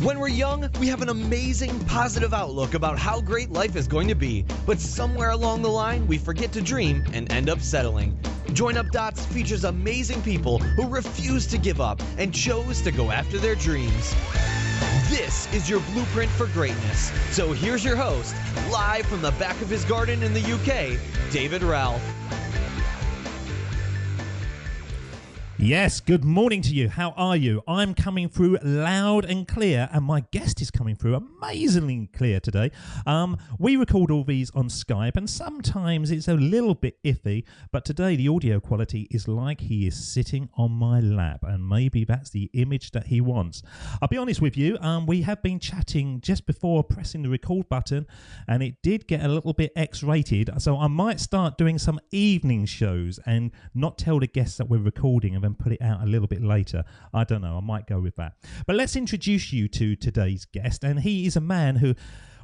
When we're young, we have an amazing, positive outlook about how great life is going to be, but somewhere along the line, we forget to dream and end up settling. Join Up Dots features amazing people who refuse to give up and chose to go after their dreams. This is your blueprint for greatness. So here's your host, live from the back of his garden in the UK, David Ralph. Yes, good morning to you. How are you? I'm coming through loud and clear, and my guest is coming through amazingly clear today. We record all these on Skype, and sometimes it's a little bit iffy, but today the audio quality is like he is sitting on my lap, and maybe that's the image that he wants. I'll be honest with you, we have been chatting just before pressing the record button, and it did get a little bit X-rated, so I might start doing some evening shows and not tell the guests that we're recording and then put it out a little bit later. I don't know, I might go with that. But let's introduce you to today's guest, and he is a man who,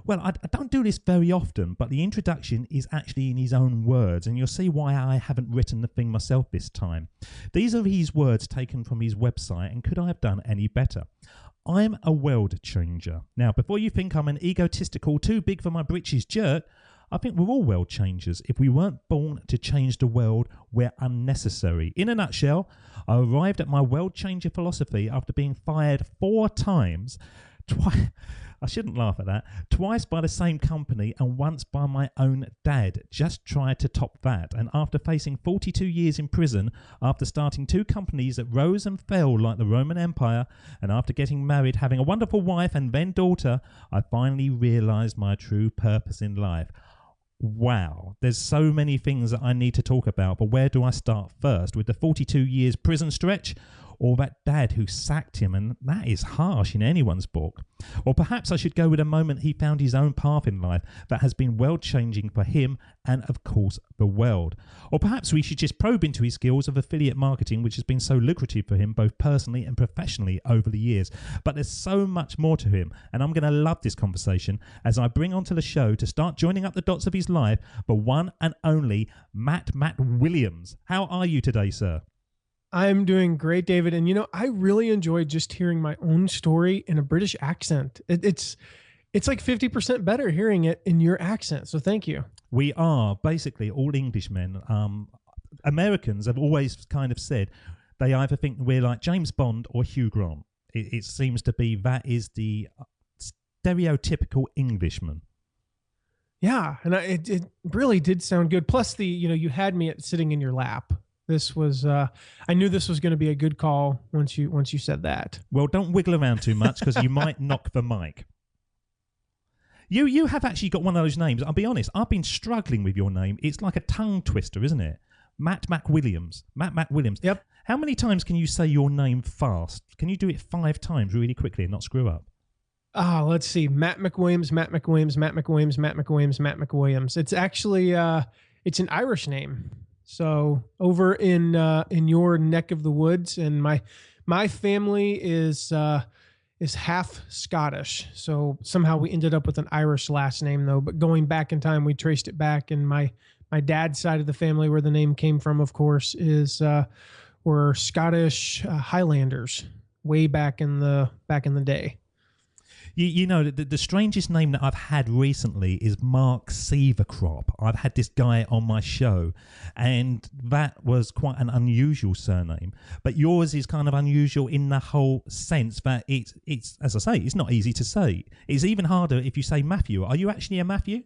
well, I don't do this very often, but the introduction is actually in his own words, and you'll see why I haven't written the thing myself this time. These are his words taken from his website, and could I have done any better? I'm a world changer. Now, before you think I'm an egotistical, too big for my britches jerk, I think we're all world changers. If we weren't born to change the world, we're unnecessary. In a nutshell, I arrived at my world changer philosophy after being fired 4 times. I shouldn't laugh at that. Twice by the same company and once by my own dad. Just tried to top that. And after facing 42 years in prison, after starting 2 companies that rose and fell like the Roman Empire, and after getting married, having a wonderful wife and then daughter, I finally realized my true purpose in life. Wow, there's so many things that I need to talk about, but where do I start first? With the 42 years prison stretch, or that dad who sacked him, and that is harsh in anyone's book. Or perhaps I should go with a moment he found his own path in life that has been world-changing for him and, of course, the world. Or perhaps we should just probe into his skills of affiliate marketing, which has been so lucrative for him both personally and professionally over the years. But there's so much more to him, and I'm going to love this conversation as I bring onto the show to start joining up the dots of his life, the one and only McWilliams. How are you today, sir? I'm doing great, David. And, I really enjoy just hearing my own story in a British accent. It's like 50% better hearing it in your accent. So thank you. We are basically all Englishmen. Americans have always kind of said they either think we're like James Bond or Hugh Grant. It seems to be that is the stereotypical Englishman. Yeah. And it really did sound good. Plus you had me sitting in your lap. This was, I knew this was going to be a good call once you said that. Well, don't wiggle around too much because you might knock the mic. You have actually got one of those names. I'll be honest, I've been struggling with your name. It's like a tongue twister, isn't it? Matt McWilliams. Yep. How many times can you say your name fast? Can you do it 5 times really quickly and not screw up? Let's see. Matt McWilliams, Matt McWilliams, Matt McWilliams, Matt McWilliams, Matt McWilliams. It's actually, it's an Irish name. So over in your neck of the woods, and my family is half Scottish. So somehow we ended up with an Irish last name though. But going back in time, we traced it back, and my dad's side of the family, where the name came from, of course, is were Scottish Highlanders way back in the day. The strangest name that I've had recently is Mark Severcrop. I've had this guy on my show, and that was quite an unusual surname. But yours is kind of unusual in the whole sense that it's as I say, it's not easy to say. It's even harder if you say Matthew. Are you actually a Matthew?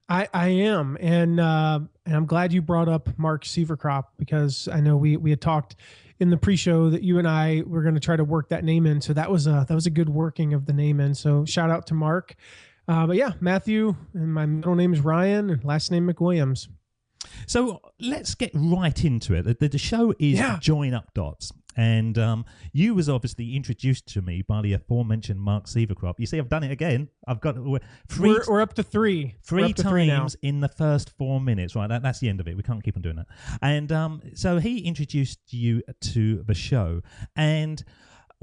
I am, and I'm glad you brought up Mark Severcrop, because I know we had talked in the pre-show that you and I were going to try to work that name in. So that was a good working of the name in. So shout out to Mark. But yeah, Matthew, and my middle name is Ryan, and last name McWilliams. So let's get right into it. The show is Join Up Dots. And you was obviously introduced to me by the aforementioned Mark Severcrop. You see, I've done it again. I've got we're up to 3. 3 times in the first 4 minutes. Right, that's the end of it. We can't keep on doing that. And so he introduced you to the show. And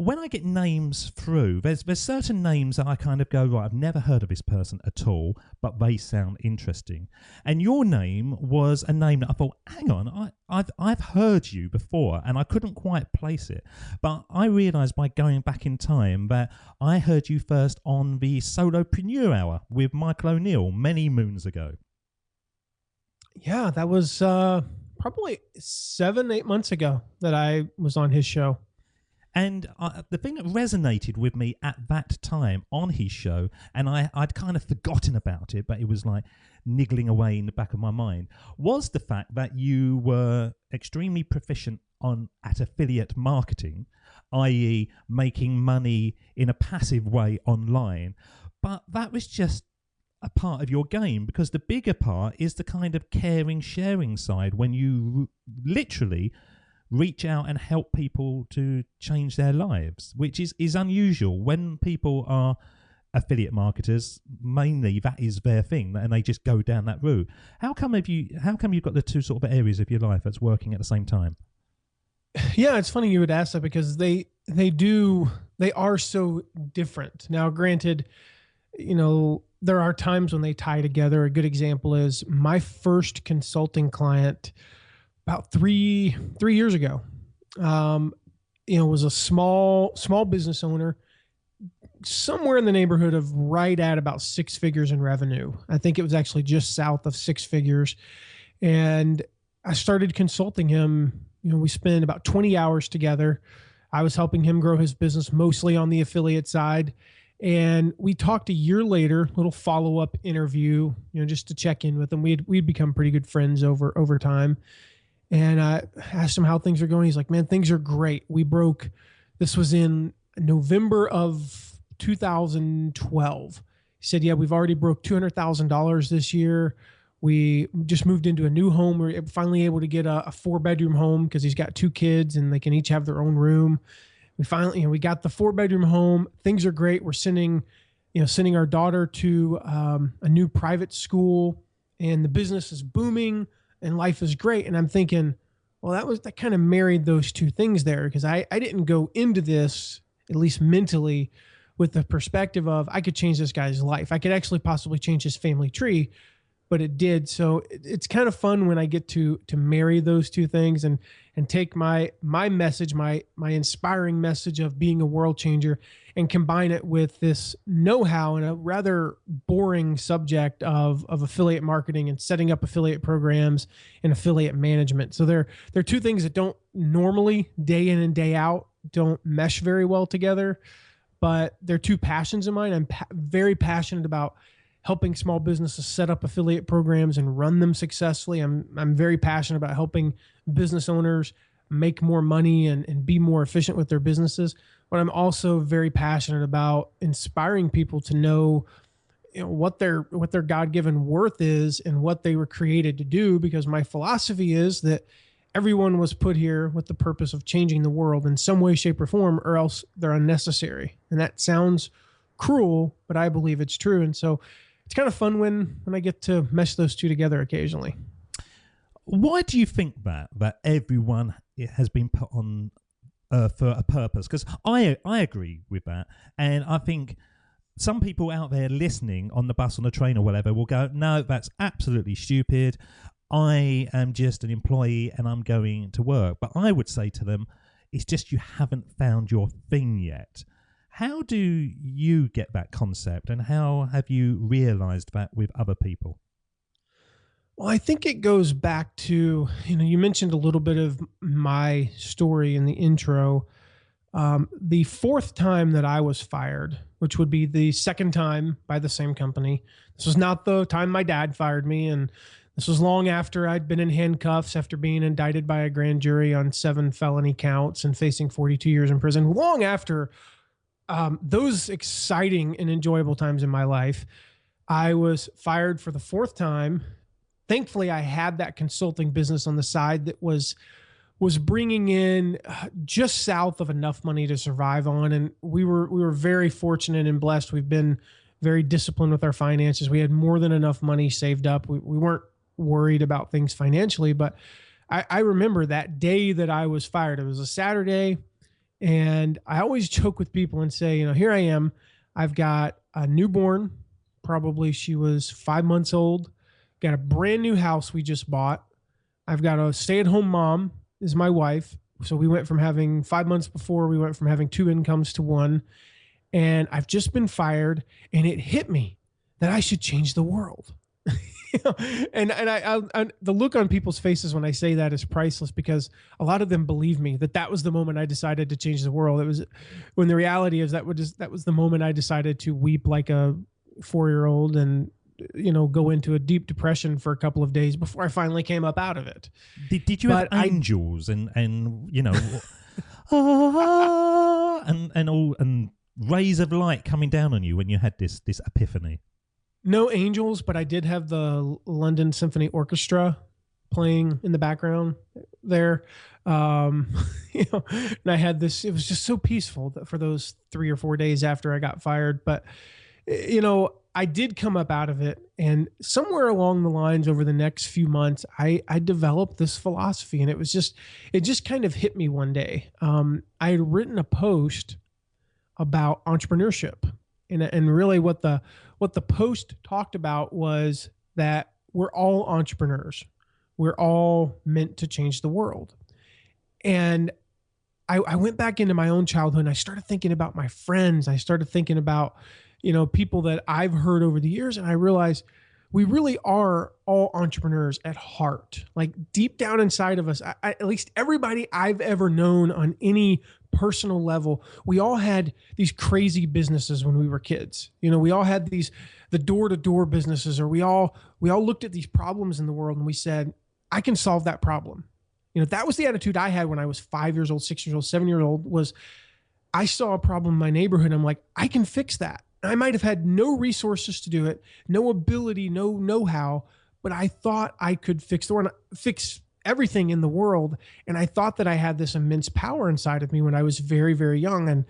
when I get names through, there's certain names that I kind of go, right, I've never heard of this person at all, but they sound interesting. And your name was a name that I thought, hang on, I've heard you before, and I couldn't quite place it. But I realised by going back in time that I heard you first on the Solopreneur Hour with Michael O'Neill many moons ago. Yeah, that was probably 7-8 months ago that I was on his show. And the thing that resonated with me at that time on his show, and I'd kind of forgotten about it, but it was like niggling away in the back of my mind, was the fact that you were extremely proficient at affiliate marketing, i.e. making money in a passive way online. But that was just a part of your game, because the bigger part is the kind of caring, sharing side when you literally reach out and help people to change their lives, which is unusual. When people are affiliate marketers, mainly that is their thing, and they just go down that route. How come you've got the two sort of areas of your life that's working at the same time? Yeah, it's funny you would ask that, because they are so different. Now, granted, there are times when they tie together. A good example is my first consulting client about three years ago. Was a small business owner, somewhere in the neighborhood of right at about 6 figures in revenue. I think it was actually just south of 6 figures. And I started consulting him. We spent about 20 hours together. I was helping him grow his business, mostly on the affiliate side. And we talked a year later, little follow-up interview, just to check in with him. We'd become pretty good friends over time. And I asked him how things are going. He's like, man, things are great. This was in November of 2012. He said, yeah, we've already broke $200,000 this year. We just moved into a new home. We're finally able to get a 4-bedroom home, because he's got 2 kids and they can each have their own room. We finally, we got the 4-bedroom home. Things are great. We're sending our daughter to a new private school, and the business is booming and life is great. And I'm thinking, well, that kind of married those two things there, because I didn't go into this, at least mentally, with the perspective of I could change this guy's life. I could actually possibly change his family tree, but it did. So it's kind of fun when I get to marry those two things and take my message, my inspiring message of being a world changer, and combine it with this know-how in a rather boring subject of affiliate marketing and setting up affiliate programs and affiliate management. So they're two things that don't normally, day in and day out, don't mesh very well together, but they're two passions of mine. I'm very passionate about helping small businesses set up affiliate programs and run them successfully. I'm very passionate about helping business owners make more money and be more efficient with their businesses. But I'm also very passionate about inspiring people to know, what their God-given worth is and what they were created to do, because my philosophy is that everyone was put here with the purpose of changing the world in some way, shape, or form, or else they're unnecessary. And that sounds cruel, but I believe it's true. And so it's kind of fun when I get to mesh those two together occasionally. Why do you think that everyone has been put on for a purpose? Because I agree with that. And I think some people out there listening on the bus, on the train or whatever will go, no, that's absolutely stupid. I am just an employee and I'm going to work. But I would say to them, it's just you haven't found your thing yet. How do you get that concept, and how have you realized that with other people? Well, I think it goes back to, you mentioned a little bit of my story in the intro. The 4th time that I was fired, which would be the 2nd time by the same company. This was not the time my dad fired me, and this was long after I'd been in handcuffs after being indicted by a grand jury on 7 felony counts and facing 42 years in prison. Long after those exciting and enjoyable times in my life, I was fired for the 4th time. Thankfully, I had that consulting business on the side that was bringing in just south of enough money to survive on. And we were very fortunate and blessed. We've been very disciplined with our finances. We had more than enough money saved up. We weren't worried about things financially, but I remember that day that I was fired. It was a Saturday. And I always joke with people and say, here I am. I've got a newborn, probably she was 5 months old, got a brand new house we just bought. I've got a stay-at-home mom is my wife. So we went from having 5 months before, we went from having 2 incomes to 1. And I've just been fired, and it hit me that I should change the world. And I the look on people's faces when I say that is priceless, because a lot of them believe me that was the moment I decided to change the world. It was, when the reality is that was the moment I decided to weep like a 4-year-old and go into a deep depression for a couple of days before I finally came up out of it. Did you have angels and and rays of light coming down on you when you had this epiphany? No angels, but I did have the London Symphony Orchestra playing in the background there. And I had this, it was just so peaceful for those 3 or 4 days after I got fired. But, I did come up out of it. And somewhere along the lines over the next few months, I developed this philosophy, and it just kind of hit me one day. I had written a post about entrepreneurship, and really what the post talked about was that we're all entrepreneurs. We're all meant to change the world. And I went back into my own childhood, and I started thinking about my friends. I started thinking about, people that I've heard over the years. And I realized we really are all entrepreneurs at heart. Like deep down inside of us, at least everybody I've ever known on any personal level, we all had these crazy businesses when we were kids. We all had the door-to-door businesses, or we all looked at these problems in the world and we said, I can solve that problem. That was the attitude I had when I was 5 years old, 6 years old, 7 years old, was I saw a problem in my neighborhood. I'm like, I can fix that. I might have had no resources to do it, no ability, no know-how, but I thought I could fix everything in the world. And I thought that I had this immense power inside of me when I was very, very young. And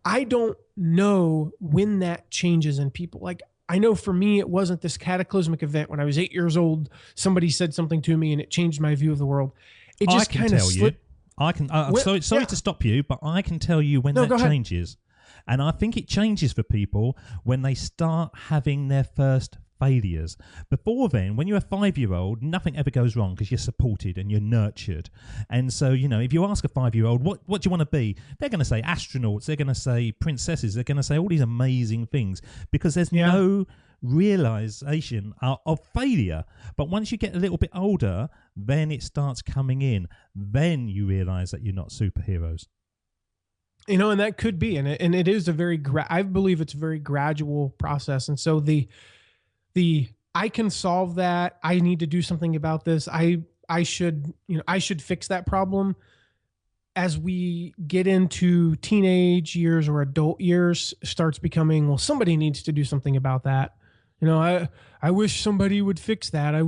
I don't know when that changes in people. Like, I know for me, it wasn't this cataclysmic event when I was 8 years old. Somebody said something to me and it changed my view of the world. It just kind of slipped. Sorry to stop you, but I can tell you when that changes. And I think it changes for people when they start having their first failures. Before then, when you're a 5-year-old, nothing ever goes wrong because you're supported and you're nurtured. And so, if you ask a 5-year-old, what do you want to be? They're going to say astronauts. They're going to say princesses. They're going to say all these amazing things because there's no realization of failure. But once you get a little bit older, then it starts coming in. Then you realize that you're not superheroes. And that could be, and it is a very, I believe it's a very gradual process. And so the I can solve that. I need to do something about this. I should fix that problem. As we get into teenage years or adult years, starts becoming, well, somebody needs to do something about that. I wish somebody would fix that.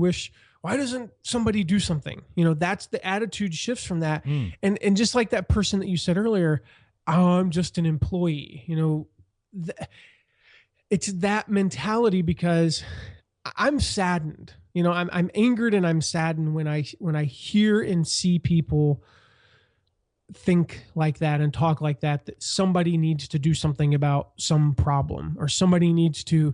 Why doesn't somebody do something? That's the attitude shifts from that. And just like that person that you said earlier, oh, I'm just an employee. It's that mentality, because I'm saddened. I'm angered and I'm saddened when I hear and see people think like that and talk like that somebody needs to do something about some problem, or somebody needs to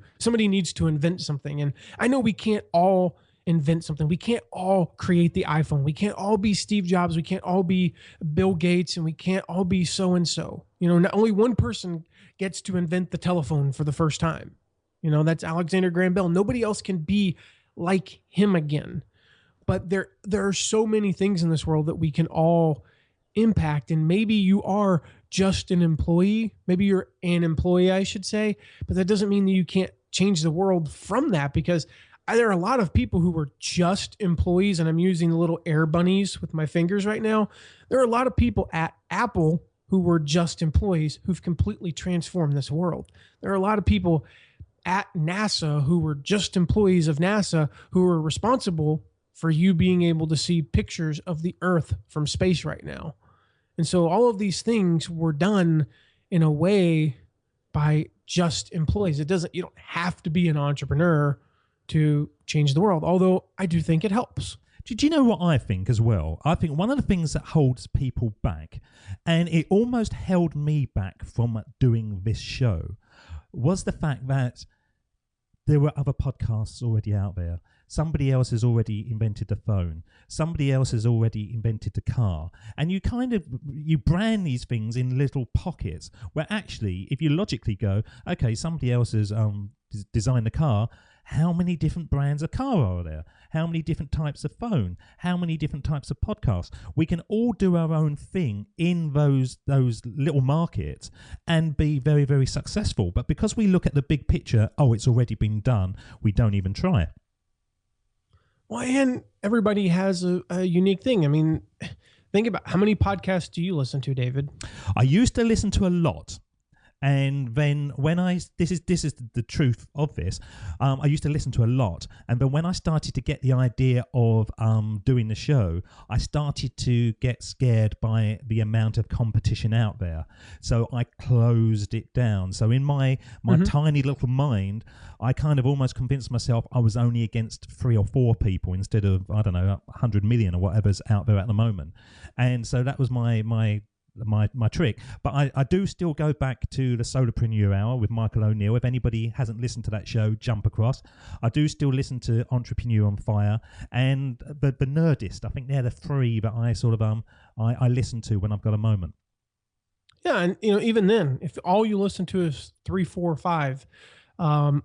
invent something. And I know we can't all invent something. We can't all create the iPhone. We can't all be Steve Jobs. We can't all be Bill Gates, and we can't all be so-and-so. Not only one person gets to invent the telephone for the first time. That's Alexander Graham Bell. Nobody else can be like him again. But there are so many things in this world that we can all impact. And maybe you are just an employee. Maybe you're an employee, I should say. But that doesn't mean that you can't change the world from that, because there are a lot of people who were just employees, and I'm using the little air bunnies with my fingers right now. There are a lot of people at Apple who were just employees who've completely transformed this world. There are a lot of people at NASA who were just employees of NASA who are responsible for you being able to see pictures of the Earth from space right now. And so all of these things were done in a way by just employees. You don't have to be an entrepreneur to change the world, although I do think it helps. Do you know what I think as well? I think one of the things that holds people back, and it almost held me back from doing this show, was the fact that there were other podcasts already out there. Somebody else has already invented the phone. Somebody else has already invented the car. And you brand these things in little pockets where actually, if you logically go, okay, somebody else has designed the car, how many different brands of car are there? How many different types of phone? How many different types of podcasts? We can all do our own thing in those little markets and be very, very successful. But because we look at the big picture, it's already been done, we don't even try it. Well, and everybody has a unique thing. I mean, think about how many podcasts do you listen to, David? I used to listen to a lot. And then this is the truth of this, I used to listen to a lot. And then when I started to get the idea of doing the show, I started to get scared by the amount of competition out there. So I closed it down. So in my tiny little mind, I kind of almost convinced myself I was only against 3 or 4 people instead of, 100 million or whatever's out there at the moment. And so that was my trick. But I do still go back to the Solopreneur Hour with Michael O'Neill. If anybody hasn't listened to that show, jump across. I do still listen to Entrepreneur on Fire and the Nerdist. I think they're the 3 that I sort of I listen to when I've got a moment. Yeah, and even then, if all you listen to is 3, 4, 5,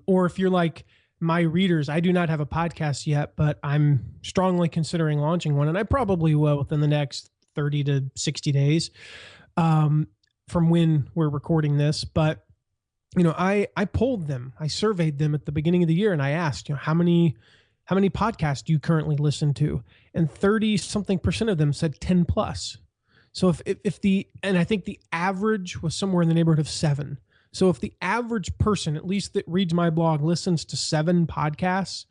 or if you're like my readers, I do not have a podcast yet, but I'm strongly considering launching one, and I probably will within the next 30 to 60 days from when we're recording this. But, I polled them. I surveyed them at the beginning of the year, and I asked, how many podcasts do you currently listen to? And 30-something% of them said 10 plus. So and I think the average was somewhere in the neighborhood of 7. So if the average person, at least that reads my blog, listens to 7 podcasts,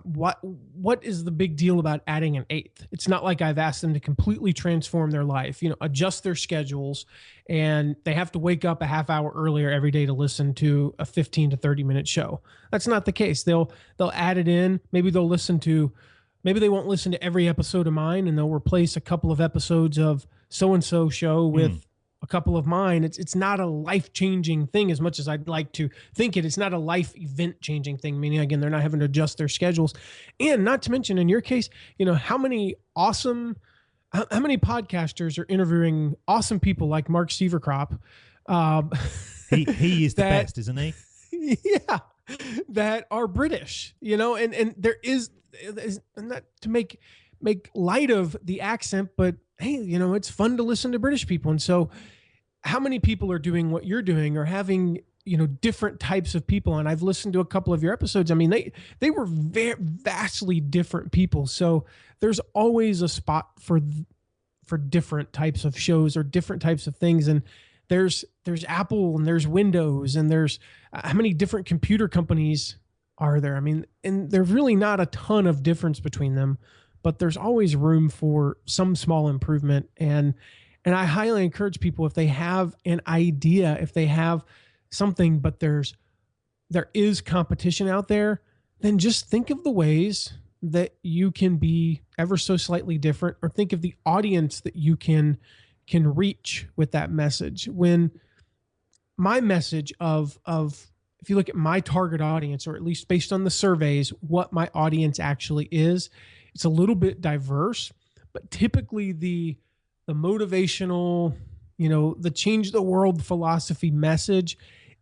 what is the big deal about adding an 8th? It's not like I've asked them to completely transform their life, adjust their schedules, and they have to wake up a half hour earlier every day to listen to a 15 to 30 minute show. That's not the case. They'll add it in. Maybe they won't listen to every episode of mine, and they'll replace a couple of episodes of so-and-so show with a couple of mine. It's not a life-changing thing as much as I'd like to think it. It's not a life event-changing thing, meaning, again, they're not having to adjust their schedules. And not to mention, in your case, how many podcasters are interviewing awesome people like Mark Sieverkrop? He is the best, isn't he? Yeah, that are British, and there is, not to make light of the accent, but hey, it's fun to listen to British people. And so how many people are doing what you're doing or having, different types of people? And I've listened to a couple of your episodes. I mean, they were very vastly different people. So there's always a spot for different types of shows or different types of things. And there's Apple and there's Windows and there's how many different computer companies are there? I mean, and there's really not a ton of difference between them, but there's always room for some small improvement. And I highly encourage people, if they have an idea, if they have something, but there is competition out there, then just think of the ways that you can be ever so slightly different, or think of the audience that you can reach with that message. When my message of if you look at my target audience, or at least based on the surveys, what my audience actually is, it's a little bit diverse, but typically the motivational, the change the world philosophy message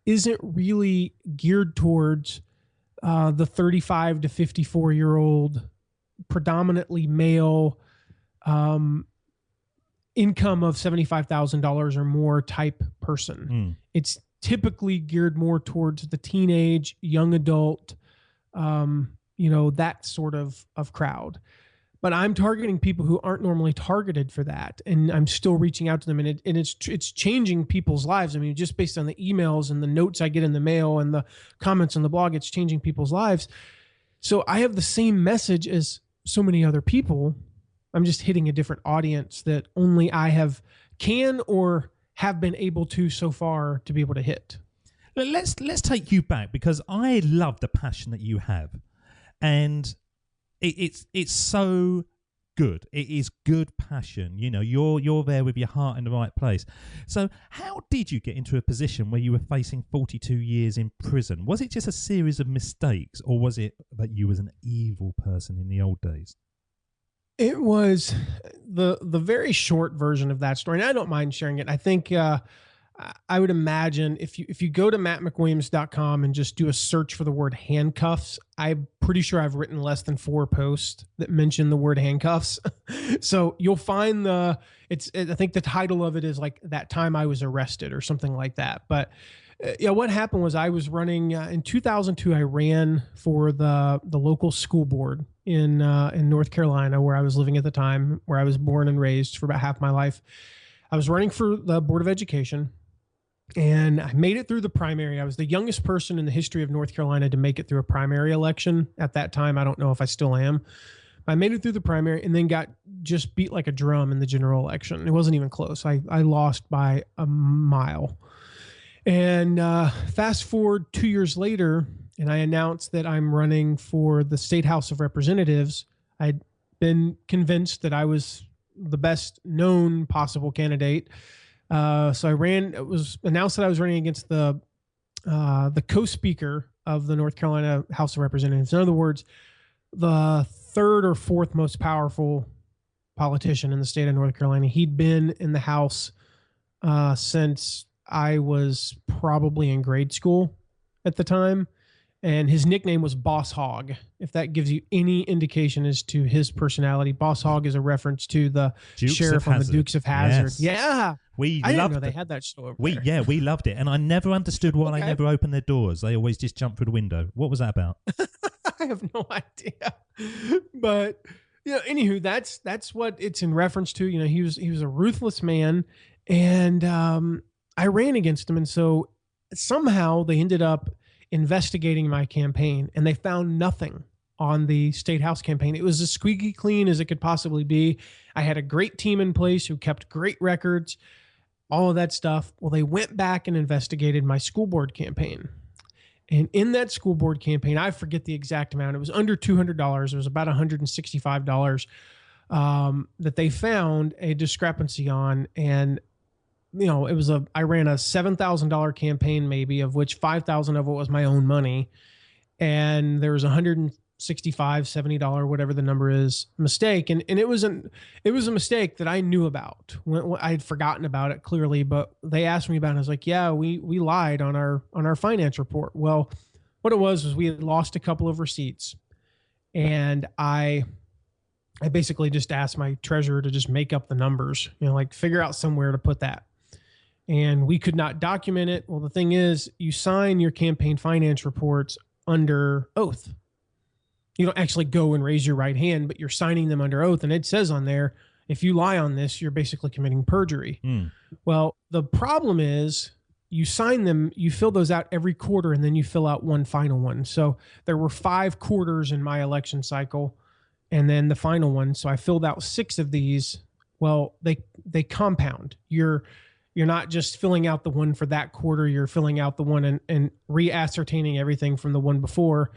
isn't really geared towards the 35 to 54-year-old, predominantly male, income of $75,000 or more type person. It's typically geared more towards the teenage, young adult, that sort of crowd. But I'm targeting people who aren't normally targeted for that, and I'm still reaching out to them, and it's changing people's lives. I mean, just based on the emails and the notes I get in the mail and the comments on the blog, it's changing people's lives. So I have the same message as so many other people. I'm just hitting a different audience that only I can or have been able to so far to be able to hit. Let's take you back, because I love the passion that you have. And it's so good. It is good passion. You know, you're there with your heart in the right place. So how did you get into a position where you were facing 42 years in prison? Was it just a series of mistakes, or was it that you was an evil person in the old days? It was the very short version of that story, and I don't mind sharing it. I think I would imagine if you go to mattmcwilliams.com and just do a search for the word handcuffs, I'm pretty sure I've written less than 4 posts that mention the word handcuffs. So you'll find I think the title of it is like That Time I Was Arrested or something like that. But yeah, what happened was I was running in 2002. I ran for the local school board in North Carolina, where I was living at the time, where I was born and raised for about half my life. I was running for the Board of Education, and I made it through the primary. I was the youngest person in the history of North Carolina to make it through a primary election at that time. I don't know if I still am. I made it through the primary and then got just beat like a drum in the general election. It wasn't even close. I lost by a mile. And fast forward 2 years later, and I announced that I'm running for the State House of Representatives. I'd been convinced that I was the best known possible candidate. So I ran. It was announced that I was running against the co-speaker of the North Carolina House of Representatives. In other words, the third or fourth most powerful politician in the state of North Carolina. He'd been in the House since I was probably in grade school at the time. And his nickname was Boss Hog, if that gives you any indication as to his personality. Boss Hog is a reference to the sheriff on the Dukes of Hazzard. Yes. Yeah. I didn't know they had that show over there. Yeah, we loved it. And I never understood why they never opened their doors. They always just jumped through the window. What was that about? I have no idea. But, you know, anywho, that's what it's in reference to. You know, he was a ruthless man. And I ran against him. And so somehow they ended up investigating my campaign, and they found nothing on the state house campaign. It was as squeaky clean as it could possibly be. I had a great team in place who kept great records, all of that stuff. Well, they went back and investigated my school board campaign. And in that school board campaign, I forget the exact amount. It was under $200. It was about $165 that they found a discrepancy on. And you know, I ran a $7,000 campaign, maybe, of which $5,000 of it was my own money. And there was $165, $70, whatever the number is, mistake. And it was a mistake that I knew about. When I had forgotten about it clearly, but they asked me about it. And I was like, yeah, we lied on our finance report. Well, what it was we had lost a couple of receipts, and I basically just asked my treasurer to just make up the numbers, you know, like figure out somewhere to put that. And we could not document it. Well, the thing is, you sign your campaign finance reports under oath. You don't actually go and raise your right hand, but you're signing them under oath. And it says on there, if you lie on this, you're basically committing perjury. Well, the problem is you sign them, you fill those out every quarter, and then you fill out one final one. So there were 5 quarters in my election cycle, and then the final one. So I filled out 6 of these. Well, they compound. You're not just filling out the one for that quarter, you're filling out the one and re-ascertaining everything from the one before.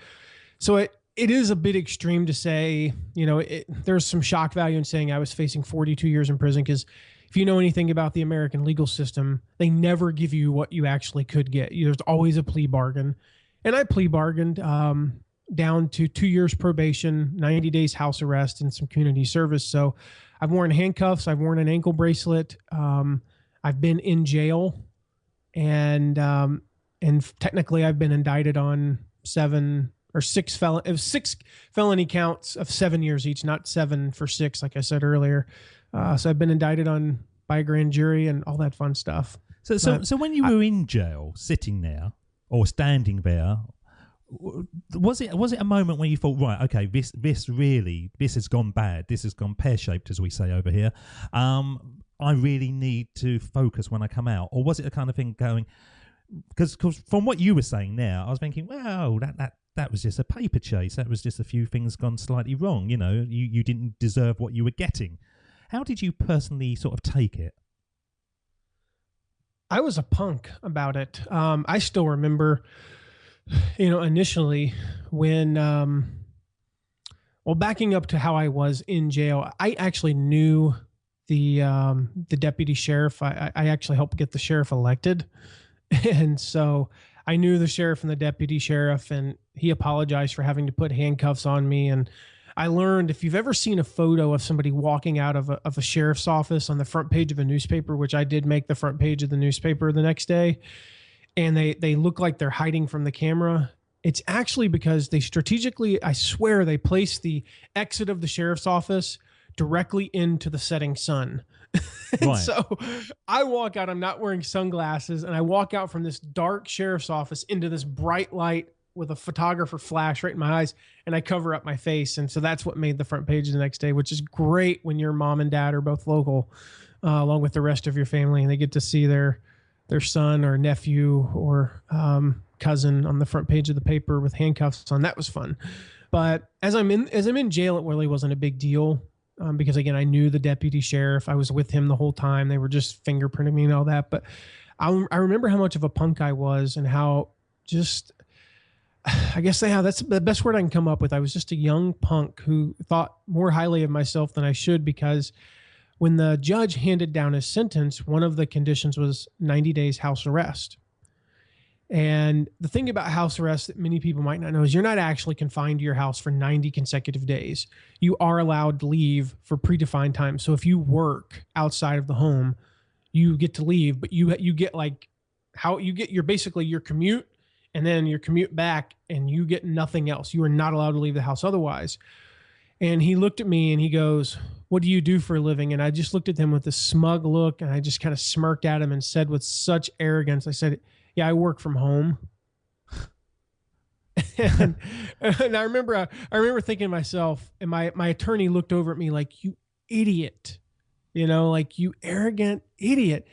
So it is a bit extreme to say, you know, there's some shock value in saying I was facing 42 years in prison, because if you know anything about the American legal system, they never give you what you actually could get. There's always a plea bargain. And I plea bargained down to 2 years probation, 90 days house arrest, and some community service. So I've worn handcuffs, I've worn an ankle bracelet, I've been in jail, and technically I've been indicted on 6 felony counts of 7 years each, not 7 for 6, like I said earlier. So I've been indicted by a grand jury and all that fun stuff. So when you were in jail, sitting there or standing there, was it a moment when you thought, right, okay, this has gone bad, this has gone pear-shaped, as we say over here, I really need to focus when I come out? Or was it a kind of thing going, because from what you were saying now, I was thinking, well, that was just a paper chase, that was just a few things gone slightly wrong, you know, you didn't deserve what you were getting. How did you personally sort of take it? I was a punk about it. I still remember, you know, initially when Well, backing up to how I was in jail, I actually knew the deputy sheriff. I actually helped get the sheriff elected. And so I knew the sheriff and the deputy sheriff, and he apologized for having to put handcuffs on me. And I learned, if you've ever seen a photo of somebody walking out of a sheriff's office on the front page of a newspaper, which I did make the front page of the newspaper the next day, and they look like they're hiding from the camera, it's actually because they strategically, I swear, they placed the exit of the sheriff's office directly into the setting sun. Right. So I walk out, I'm not wearing sunglasses, and I walk out from this dark sheriff's office into this bright light with a photographer flash right in my eyes, and I cover up my face. And so that's what made the front page the next day, which is great when your mom and dad are both local, along with the rest of your family, and they get to see their son or nephew or cousin on the front page of the paper with handcuffs on. That was fun. But as I'm in jail, it really wasn't a big deal. Because again, I knew the deputy sheriff. I was with him the whole time. They were just fingerprinting me and all that. But I remember how much of a punk I was, and how just, I guess that's the best word I can come up with. I was just a young punk who thought more highly of myself than I should, because when the judge handed down his sentence, one of the conditions was 90 days house arrest. And the thing about house arrest that many people might not know is you're not actually confined to your house for 90 consecutive days. You are allowed to leave for predefined time. So if you work outside of the home, you get to leave, but you get like how you get your commute, and then your commute back, and you get nothing else. You are not allowed to leave the house otherwise. And he looked at me and he goes, "What do you do for a living?" And I just looked at him with a smug look, and I just kind of smirked at him and said with such arrogance, I said, "Yeah, I work from home." and I remember thinking to myself, and my attorney looked over at me like, "You idiot," like, "You arrogant idiot."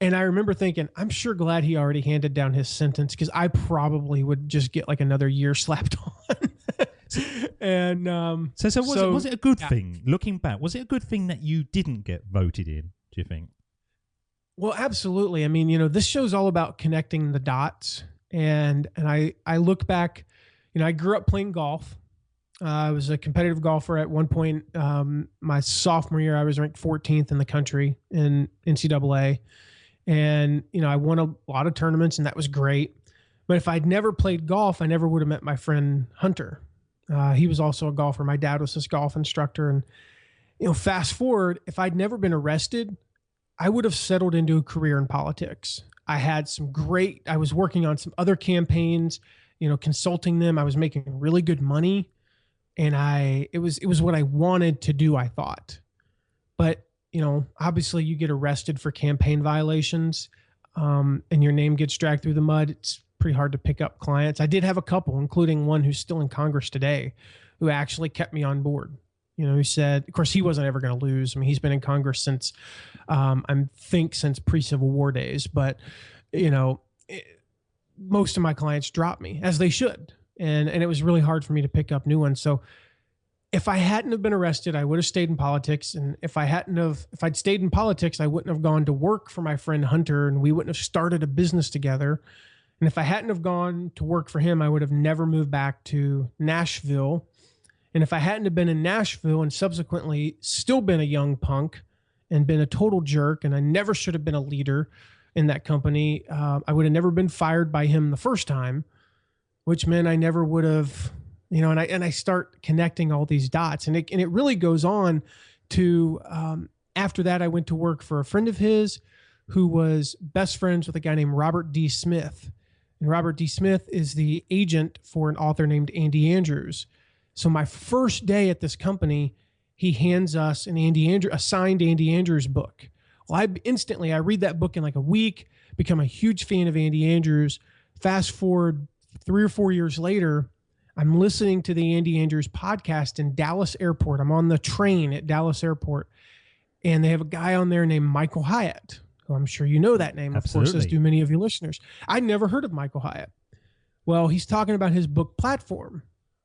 And I remember thinking, I'm sure glad he already handed down his sentence, because I probably would just get like another year slapped on. And so was it a good thing, looking back? Was it a good thing that you didn't get voted in, do you think? Well, absolutely. I mean, this show's all about connecting the dots. And I look back, I grew up playing golf. I was a competitive golfer at one point. My sophomore year, I was ranked 14th in the country in NCAA. And, I won a lot of tournaments, and that was great. But if I'd never played golf, I never would have met my friend Hunter. He was also a golfer. My dad was his golf instructor. And, fast forward, if I'd never been arrested, I would have settled into a career in politics. I was working on some other campaigns, consulting them. I was making really good money, and it was what I wanted to do, I thought. But, obviously you get arrested for campaign violations, and your name gets dragged through the mud. It's pretty hard to pick up clients. I did have a couple, including one who's still in Congress today, who actually kept me on board. Who said, of course, he wasn't ever going to lose. I mean, he's been in Congress since, since pre-Civil War days. But, most of my clients dropped me, as they should. And it was really hard for me to pick up new ones. So if I hadn't have been arrested, I would have stayed in politics. And if I'd stayed in politics, I wouldn't have gone to work for my friend Hunter, and we wouldn't have started a business together. And if I hadn't have gone to work for him, I would have never moved back to Nashville. And if I hadn't have been in Nashville and subsequently still been a young punk and been a total jerk, and I never should have been a leader in that company, I would have never been fired by him the first time, which meant I never would have, and I start connecting all these dots. And it really goes on to, after that, I went to work for a friend of his who was best friends with a guy named Robert D. Smith. And Robert D. Smith is the agent for an author named Andy Andrews. So my first day at this company, he hands us a signed Andy Andrews book. Well, I read that book in like a week, become a huge fan of Andy Andrews. Fast forward 3 or 4 years later, I'm listening to the Andy Andrews podcast in Dallas Airport. I'm on the train at Dallas Airport, and they have a guy on there named Michael Hyatt, who I'm sure you know that name, Absolutely. Of course, as do many of your listeners. I'd never heard of Michael Hyatt. Well, he's talking about his book Platform.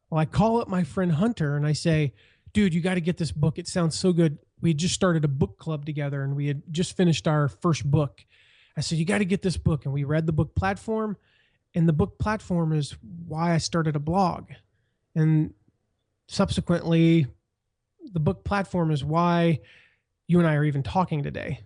Well, I call up my friend Hunter and I say, "Dude, you got to get this book. It sounds so good." We had just started a book club together, and we had just finished our first book. I said, "You got to get this book." And we read the book Platform, and the book Platform is why I started a blog. And subsequently, the book platform is why you and I are even talking today.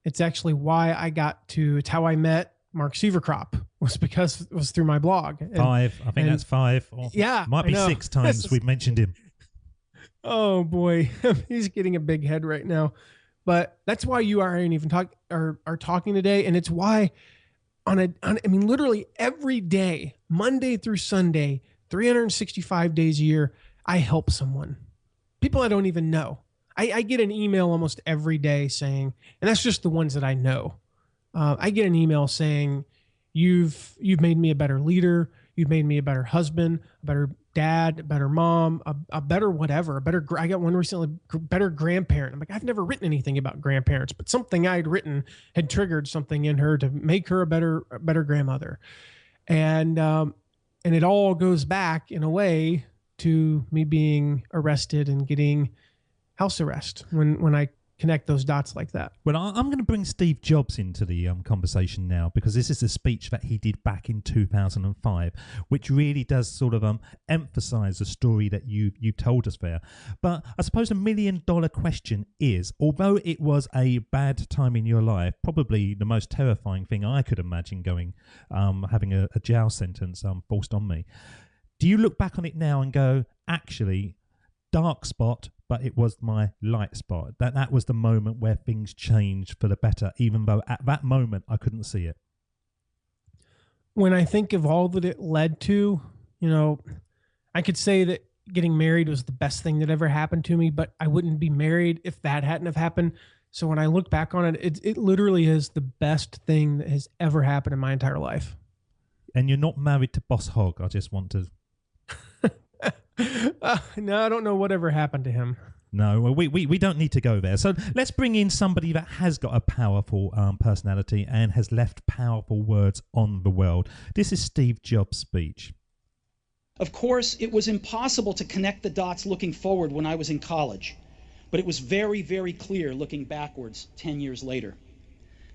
It's actually why it's how I met Mark Sieverkrop, was through my blog. I think that's 5. Or yeah. Might be 6 times we've mentioned him. Oh boy. He's getting a big head right now. But that's why you are even are talking today. And it's why literally every day, Monday through Sunday, 365 days a year, I help someone. People I don't even know. I get an email almost every day saying, and that's just the ones that I know. I get an email saying, you've made me a better leader. You've made me a better husband, a better dad, a better mom, a better whatever, I got one recently, better grandparent. I'm like, I've never written anything about grandparents, but something I'd written had triggered something in her to make her a better grandmother. And it all goes back in a way to me being arrested and getting house arrest when I connect those dots like that. Well, I'm going to bring Steve Jobs into the conversation now, because this is a speech that he did back in 2005, which really does sort of emphasize the story that you told us there. But I suppose $1 million question is, although it was a bad time in your life, probably the most terrifying thing I could imagine having a jail sentence forced on me. Do you look back on it now and go, actually, dark spot, but it was my light spot? That was the moment where things changed for the better, even though at that moment I couldn't see it. When I think of all that it led to, I could say that getting married was the best thing that ever happened to me, but I wouldn't be married if that hadn't have happened. So when I look back on it, it literally is the best thing that has ever happened in my entire life. And you're not married to Boss Hogg. I just want to... No, I don't know whatever happened to him. No, well, we don't need to go there. So let's bring in somebody that has got a powerful personality and has left powerful words on the world. This is Steve Jobs' speech. Of course, it was impossible to connect the dots looking forward when I was in college, but it was very, very clear looking backwards 10 years later.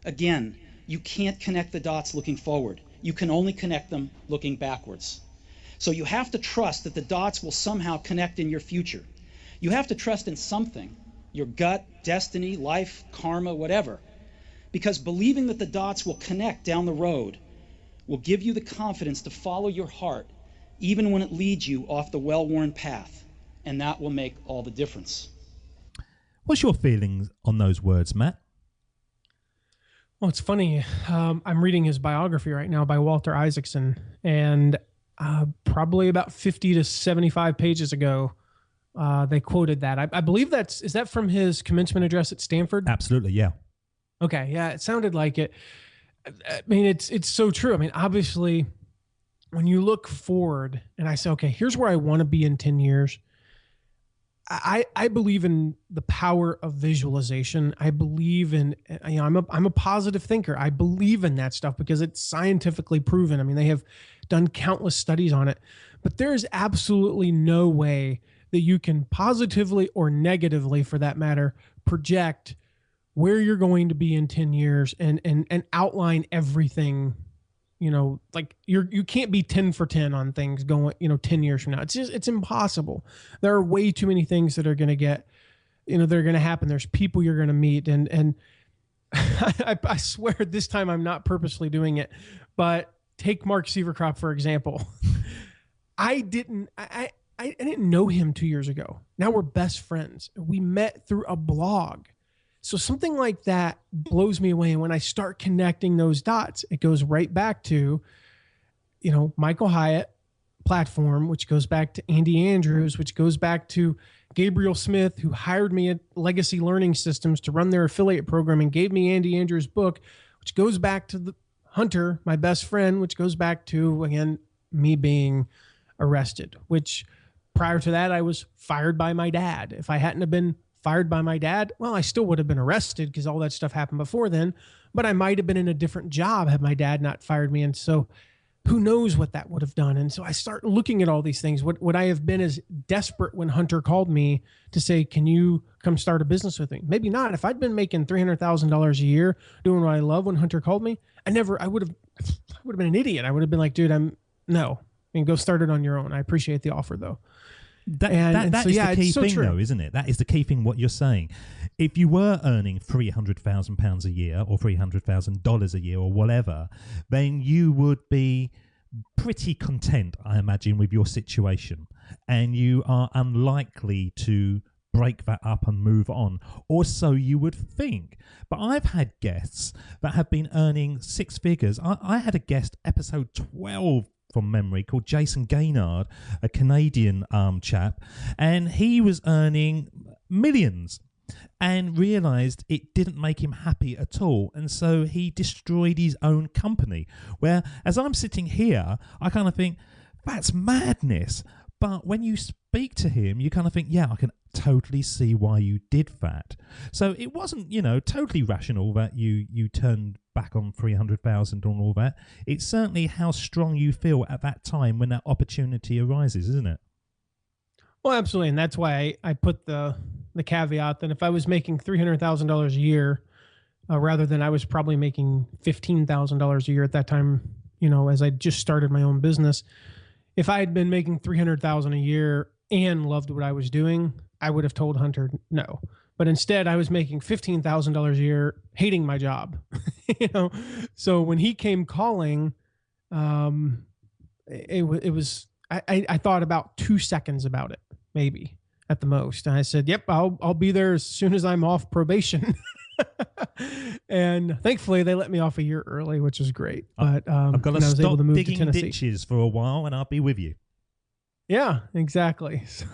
Again, you can't connect the dots looking forward. You can only connect them looking backwards. So you have to trust that the dots will somehow connect in your future. You have to trust in something, your gut, destiny, life, karma, whatever. Because believing that the dots will connect down the road will give you the confidence to follow your heart, even when it leads you off the well-worn path. And that will make all the difference. What's your feelings on those words, Matt? Well, it's funny. I'm reading his biography right now by Walter Isaacson, and probably about 50 to 75 pages ago, they quoted that. I believe is that from his commencement address at Stanford? Absolutely, yeah. Okay, yeah, it sounded like it. I mean, it's so true. I mean, obviously, when you look forward and I say, okay, here's where I want to be in 10 years, I believe in the power of visualization. I believe in, I'm a positive thinker. I believe in that stuff because it's scientifically proven. I mean, they have done countless studies on it, but there is absolutely no way that you can positively or negatively, for that matter, project where you're going to be in 10 years and outline everything. Like you can't be 10 for 10 on things going, 10 years from now. It's impossible. There are way too many things that are going to get, they're going to happen. There's people you're going to meet. And I swear this time I'm not purposely doing it, but take Mark Sieverkrop, for example. I didn't know him 2 years ago. Now we're best friends. We met through a blog. So something like that blows me away. And when I start connecting those dots, it goes right back to, Michael Hyatt platform, which goes back to Andy Andrews, which goes back to Gabriel Smith, who hired me at Legacy Learning Systems to run their affiliate program and gave me Andy Andrews' book, which goes back to Hunter, my best friend, which goes back to, again, me being arrested, which prior to that, I was fired by my dad. If I hadn't have been fired by my dad, well, I still would have been arrested because all that stuff happened before then, but I might have been in a different job had my dad not fired me. And so who knows what that would have done. And so I start looking at all these things. Would I have been as desperate when Hunter called me to say, can you come start a business with me? Maybe not. If I'd been making $300,000 a year doing what I love when Hunter called me, I would have been an idiot. I would have been like, dude, no, go start it on your own. I appreciate the offer though. That so, is yeah, the key it's so thing, true. though, isn't it? That is the key thing, what you're saying. If you were earning £300,000 a year or $300,000 a year or whatever, then you would be pretty content, I imagine, with your situation. And you are unlikely to break that up and move on, or so you would think. But I've had guests that have been earning six figures. I had a guest, episode 12 from memory, called Jason Gaynard, a Canadian chap, and he was earning millions and realized it didn't make him happy at all, and so he destroyed his own company. Where as I'm sitting here, I kind of think that's madness. But when you speak to him, you kind of think, yeah, I can totally see why you did that. So it wasn't, totally rational that you turned back on 300,000 and all that. It's certainly how strong you feel at that time when that opportunity arises, isn't it? Well, absolutely. And that's why I put the caveat that if I was making $300,000 a year, rather than I was probably making $15,000 a year at that time, as I just started my own business, if I had been making $300,000 a year and loved what I was doing, I would have told Hunter no. But instead, I was making $15,000 a year, hating my job. So when he came calling, it was I thought about 2 seconds about it, maybe at the most, and I said, "Yep, I'll be there as soon as I'm off probation." And thankfully, they let me off a year early, which is great. But I've got to I was able stop to move to digging Tennessee. ditches for a while, and I'll be with you. Yeah, exactly. So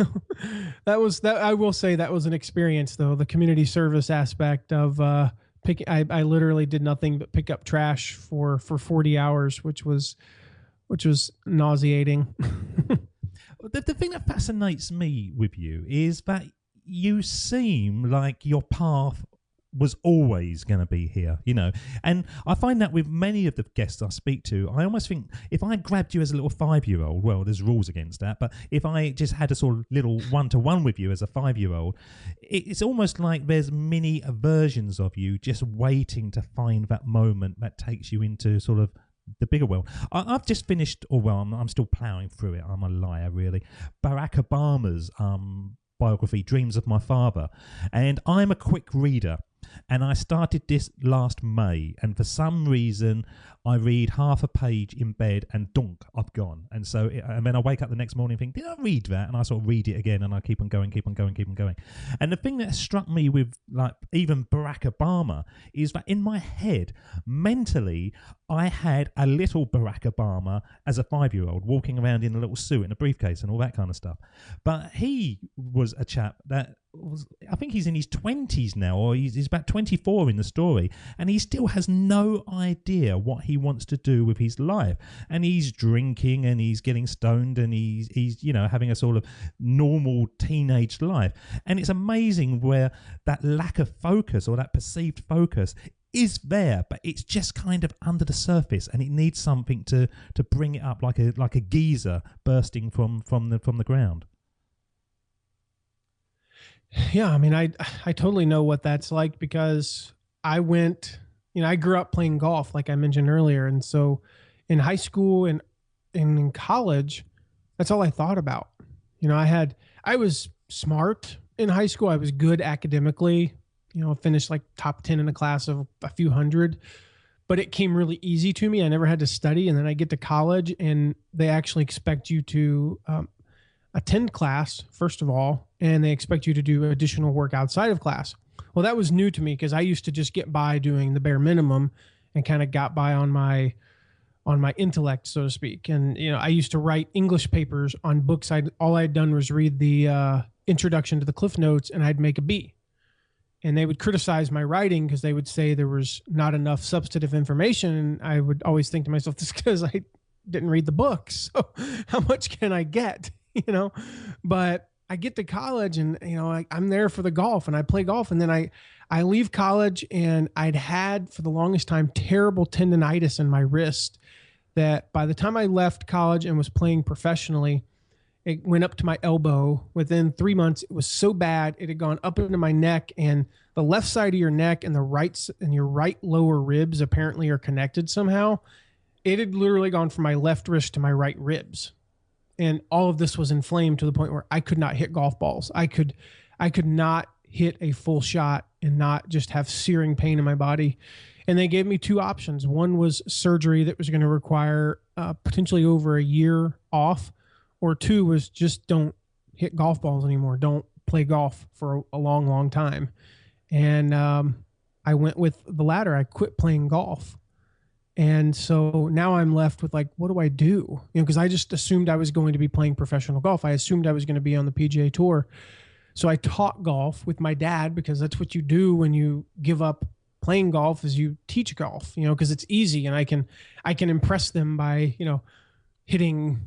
that. I will say that was an experience, though. The community service aspect of I literally did nothing but pick up trash for 40 hours, which was nauseating. The thing that fascinates me with you is that you seem like your path was always going to be here, and I find that with many of the guests I speak to, I almost think if I grabbed you as a little 5-year-old, well, there's rules against that, but if I just had a sort of little one-to-one with you as a 5-year-old, it's almost like there's mini versions of you just waiting to find that moment that takes you into sort of the bigger world. I've just finished, I'm still ploughing through it. I'm a liar, really. Barack Obama's biography, Dreams of My Father, and I'm a quick reader. And I started this last May, and for some reason I read half a page in bed and dunk, I've gone. And so, and then I wake up the next morning and think, did I read that? And I sort of read it again, and I keep on going. And the thing that struck me with like even Barack Obama is that in my head, mentally, I had a little Barack Obama as a 5-year-old walking around in a little suit and a briefcase and all that kind of stuff. But he was a chap that I think he's in his 20s now, or he's about 24 in the story, and he still has no idea what he wants to do with his life. And he's drinking and he's getting stoned and he's having a sort of normal teenage life. And it's amazing where that lack of focus or that perceived focus is there, but it's just kind of under the surface, and it needs something to bring it up, like a geyser bursting from the ground. Yeah, I mean, I totally know what that's like, because I grew up playing golf, like I mentioned earlier. And so in high school and in college, that's all I thought about. I was smart in high school. I was good academically, finished like top 10 in a class of a few hundred, but it came really easy to me. I never had to study. And then I get to college and they actually expect you to attend class, first of all, and they expect you to do additional work outside of class. Well, that was new to me, because I used to just get by doing the bare minimum and kind of got by on my intellect, so to speak. And, I used to write English papers on books. All I'd done was read the introduction to the Cliff Notes, and I'd make a B. And they would criticize my writing because they would say there was not enough substantive information. And I would always think to myself, this is because I didn't read the books. So how much can I get? But I get to college and, I'm there for the golf and I play golf. And then I leave college, and I'd had for the longest time terrible tendonitis in my wrist that by the time I left college and was playing professionally, it went up to my elbow. Within 3 months, it was so bad, it had gone up into my neck, and the left side of your neck and your right lower ribs apparently are connected somehow. It had literally gone from my left wrist to my right ribs. And all of this was inflamed to the point where I could not hit golf balls. I could not hit a full shot and not just have searing pain in my body. And they gave me two options. One was surgery that was going to require potentially over a year off, or two was just don't hit golf balls anymore. Don't play golf for a long, long time. And I went with the latter. I quit playing golf. And so now I'm left with like, what do I do? Because I just assumed I was going to be playing professional golf. I assumed I was going to be on the PGA Tour. So I taught golf with my dad, because that's what you do when you give up playing golf, is you teach golf, because it's easy, and I can impress them by, hitting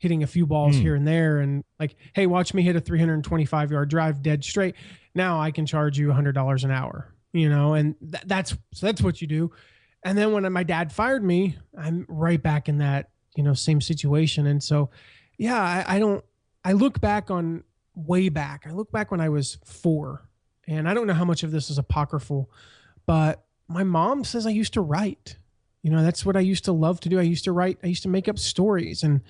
a few balls here and there, and like, hey, watch me hit a 325-yard drive dead straight. Now I can charge you $100 an hour, and that's what you do. And then when my dad fired me, I'm right back in that, same situation. And so, yeah, I look back on way back. I look back when I was 4, and I don't know how much of this is apocryphal, but my mom says I used to write. That's what I used to love to do. I used to write. I used to make up stories and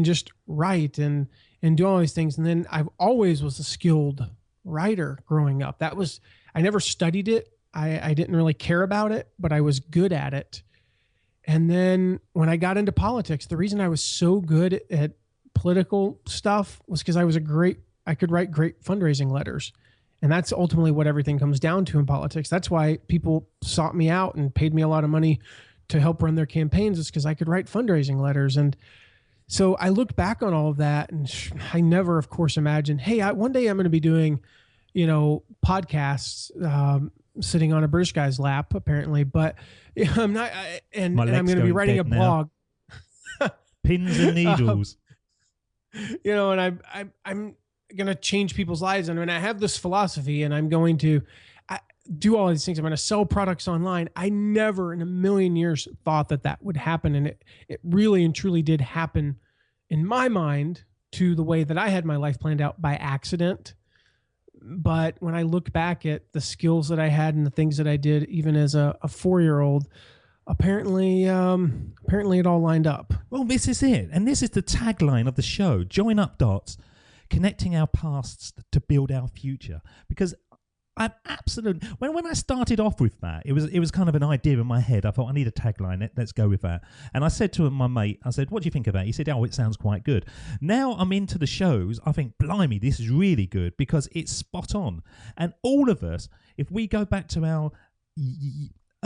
just write and do all these things. And then I've always was a skilled writer growing up. I never studied it. I didn't really care about it, but I was good at it. And then when I got into politics, the reason I was so good at political stuff was because I could write great fundraising letters. And that's ultimately what everything comes down to in politics. That's why people sought me out and paid me a lot of money to help run their campaigns, is because I could write fundraising letters. And so I looked back on all of that, and I never, of course, imagined, hey, one day I'm going to be doing, podcasts, sitting on a British guy's lap, apparently, but I'm not, and I'm going to be writing a blog. Pins and needles. And I'm going to change people's lives. And when I have this philosophy, and I'm going to do all these things, I'm going to sell products online. I never in a million years thought that would happen. And it really and truly did happen in my mind, to the way that I had my life planned out, by accident. But when I look back at the skills that I had and the things that I did, even as a 4-year-old, apparently it all lined up. Well, this is it. And this is the tagline of the show: join up dots, connecting our pasts to build our future. Because I'm absolutely, when I started off with that, it was kind of an idea in my head. I thought, I need a tagline. Let's go with that. And I said to my mate, I said, what do you think of that? He said, oh, it sounds quite good. Now I'm into the shows. I think, blimey, this is really good, because it's spot on. And all of us, if we go back to our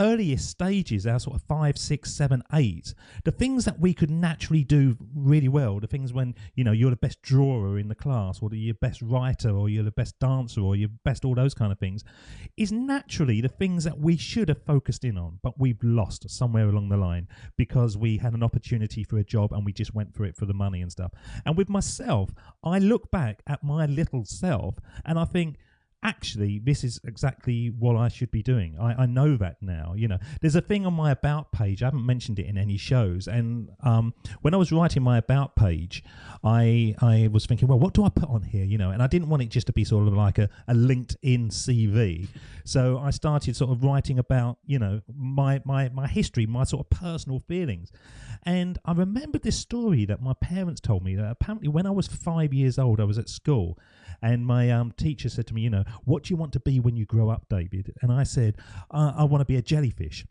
earliest stages, our sort of 5, 6, 7, 8, the things that we could naturally do really well, the things when you're the best drawer in the class, or you're best writer, or you're the best dancer, or you're best all those kind of things, is naturally the things that we should have focused in on, but we've lost somewhere along the line because we had an opportunity for a job and we just went for it for the money and stuff. And with myself, I look back at my little self and I think, actually, this is exactly what I should be doing. I know that now. There's a thing on my About page. I haven't mentioned it in any shows. And when I was writing my About page, I was thinking, well, what do I put on here? And I didn't want it just to be sort of like a LinkedIn CV. So I started sort of writing about, my history, my sort of personal feelings. And I remembered this story that my parents told me, that apparently when I was 5 years old, I was at school. And my teacher said to me, what do you want to be when you grow up, David? And I said, I want to be a jellyfish.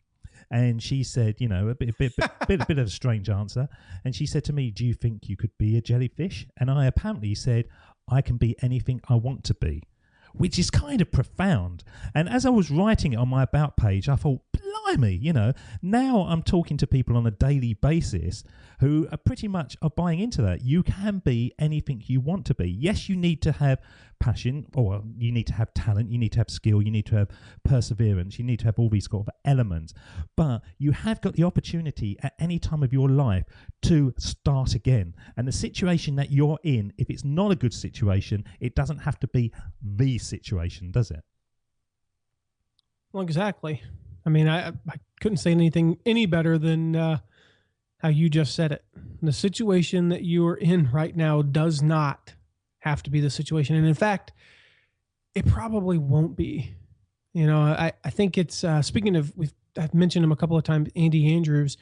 And she said, a bit of a strange answer. And she said to me, do you think you could be a jellyfish? And I apparently said, I can be anything I want to be, which is kind of profound. And as I was writing it on my About page, I thought, blimey, now I'm talking to people on a daily basis who are pretty much are buying into that. You can be anything you want to be. Yes, you need to have passion, or you need to have talent, you need to have skill, you need to have perseverance, you need to have all these sort of elements. But you have got the opportunity at any time of your life to start again. And the situation that you're in, if it's not a good situation, it doesn't have to be the situation, does it? Well, exactly. I mean, I couldn't say anything any better than how you just said it. The situation that you are in right now does not have to be the situation. And in fact, it probably won't be. I think it's, speaking of, I've mentioned him a couple of times, Andy Andrews,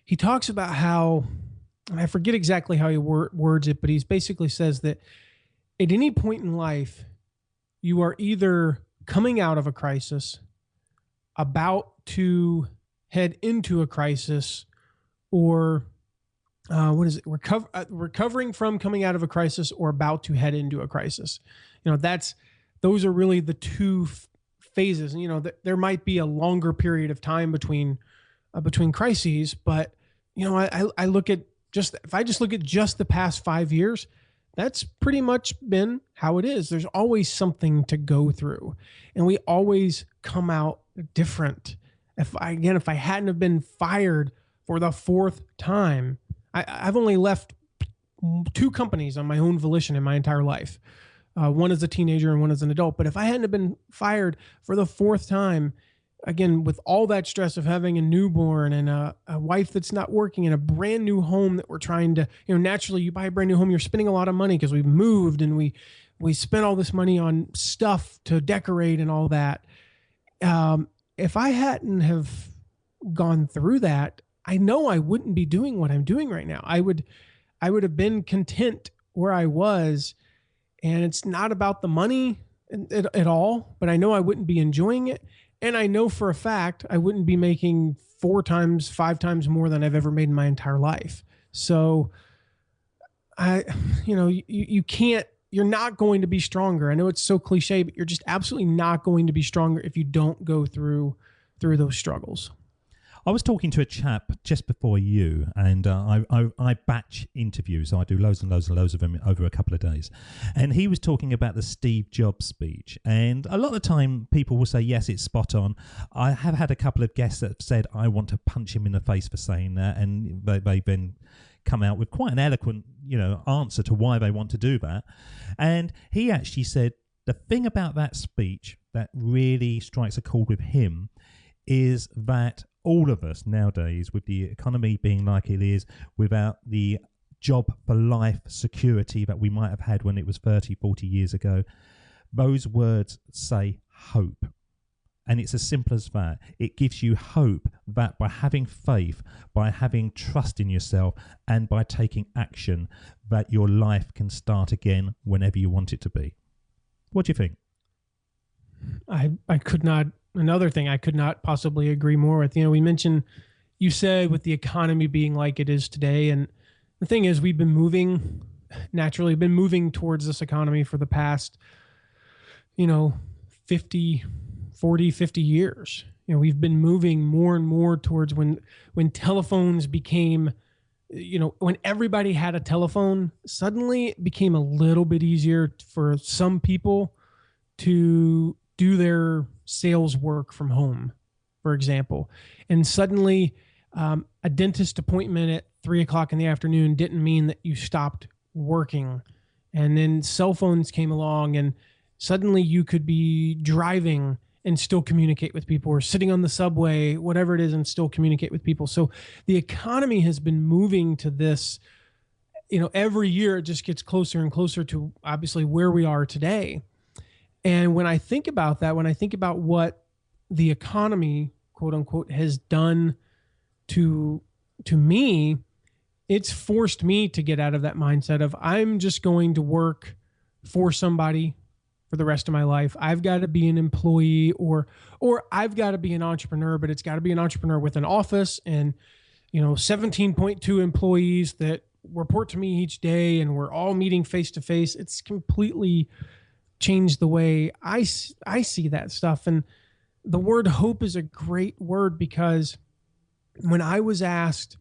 he talks about how and I forget exactly how he words it, but he basically says that at any point in life, you are either coming out of a crisis, about to head into a crisis, or recovering from coming out of a crisis, or about to head into a crisis. Those are really the two phases. And, there might be a longer period of time between crises, but I look at if I just look at just the past 5 years, that's pretty much been how it is. There's always something to go through, and we always come out different. If I hadn't have been fired for the fourth time, I've only left 2 companies on my own volition in my entire life. One as a teenager and one as an adult. But if I hadn't have been fired for the fourth time, again, with all that stress of having a newborn and a wife that's not working and a brand new home that we're trying to, naturally you buy a brand new home, you're spending a lot of money because we've moved and we spent all this money on stuff to decorate and all that. If I hadn't have gone through that, I know I wouldn't be doing what I'm doing right now. I would have been content where I was, and it's not about the money at all, but I know I wouldn't be enjoying it. And I know for a fact I wouldn't be making 4 times, 5 times more than I've ever made in my entire life. So you can't, you're not going to be stronger. I know it's so cliche, but you're just absolutely not going to be stronger if you don't go through those struggles. I was talking to a chap just before you, and I batch interviews. So I do loads and loads and loads of them over a couple of days. And he was talking about the Steve Jobs speech. And a lot of the time people will say, yes, it's spot on. I have had a couple of guests that have said, I want to punch him in the face for saying that. And they've been come out with quite an eloquent, answer to why they want to do that. And he actually said, the thing about that speech that really strikes a chord with him is that all of us nowadays, with the economy being like it is, without the job for life security that we might have had when it was 30, 40 years ago, those words say hope. And it's as simple as that. It gives you hope that by having faith, by having trust in yourself, and by taking action, that your life can start again whenever you want it to be. What do you think? I could not. Another thing I could not possibly agree more with. We mentioned, you said with the economy being like it is today, and the thing is, we've been moving towards this economy for the past, 50 years. We've been moving more and more towards when telephones became, when everybody had a telephone, suddenly it became a little bit easier for some people to do their sales work from home, for example. And suddenly a dentist appointment at 3:00 in the afternoon didn't mean that you stopped working. And then cell phones came along, and suddenly you could be driving and still communicate with people, or sitting on the subway, whatever it is, and still communicate with people. So the economy has been moving to this, every year it just gets closer and closer to obviously where we are today. And when I think about that, when I think about what the economy, quote unquote, has done to me, it's forced me to get out of that mindset of I'm just going to work for somebody for the rest of my life. I've got to be an employee, or I've got to be an entrepreneur, but it's got to be an entrepreneur with an office and 17.2 employees that report to me each day, and we're all meeting face to face. It's completely changed the way I see that stuff. And the word hope is a great word, because when I was asked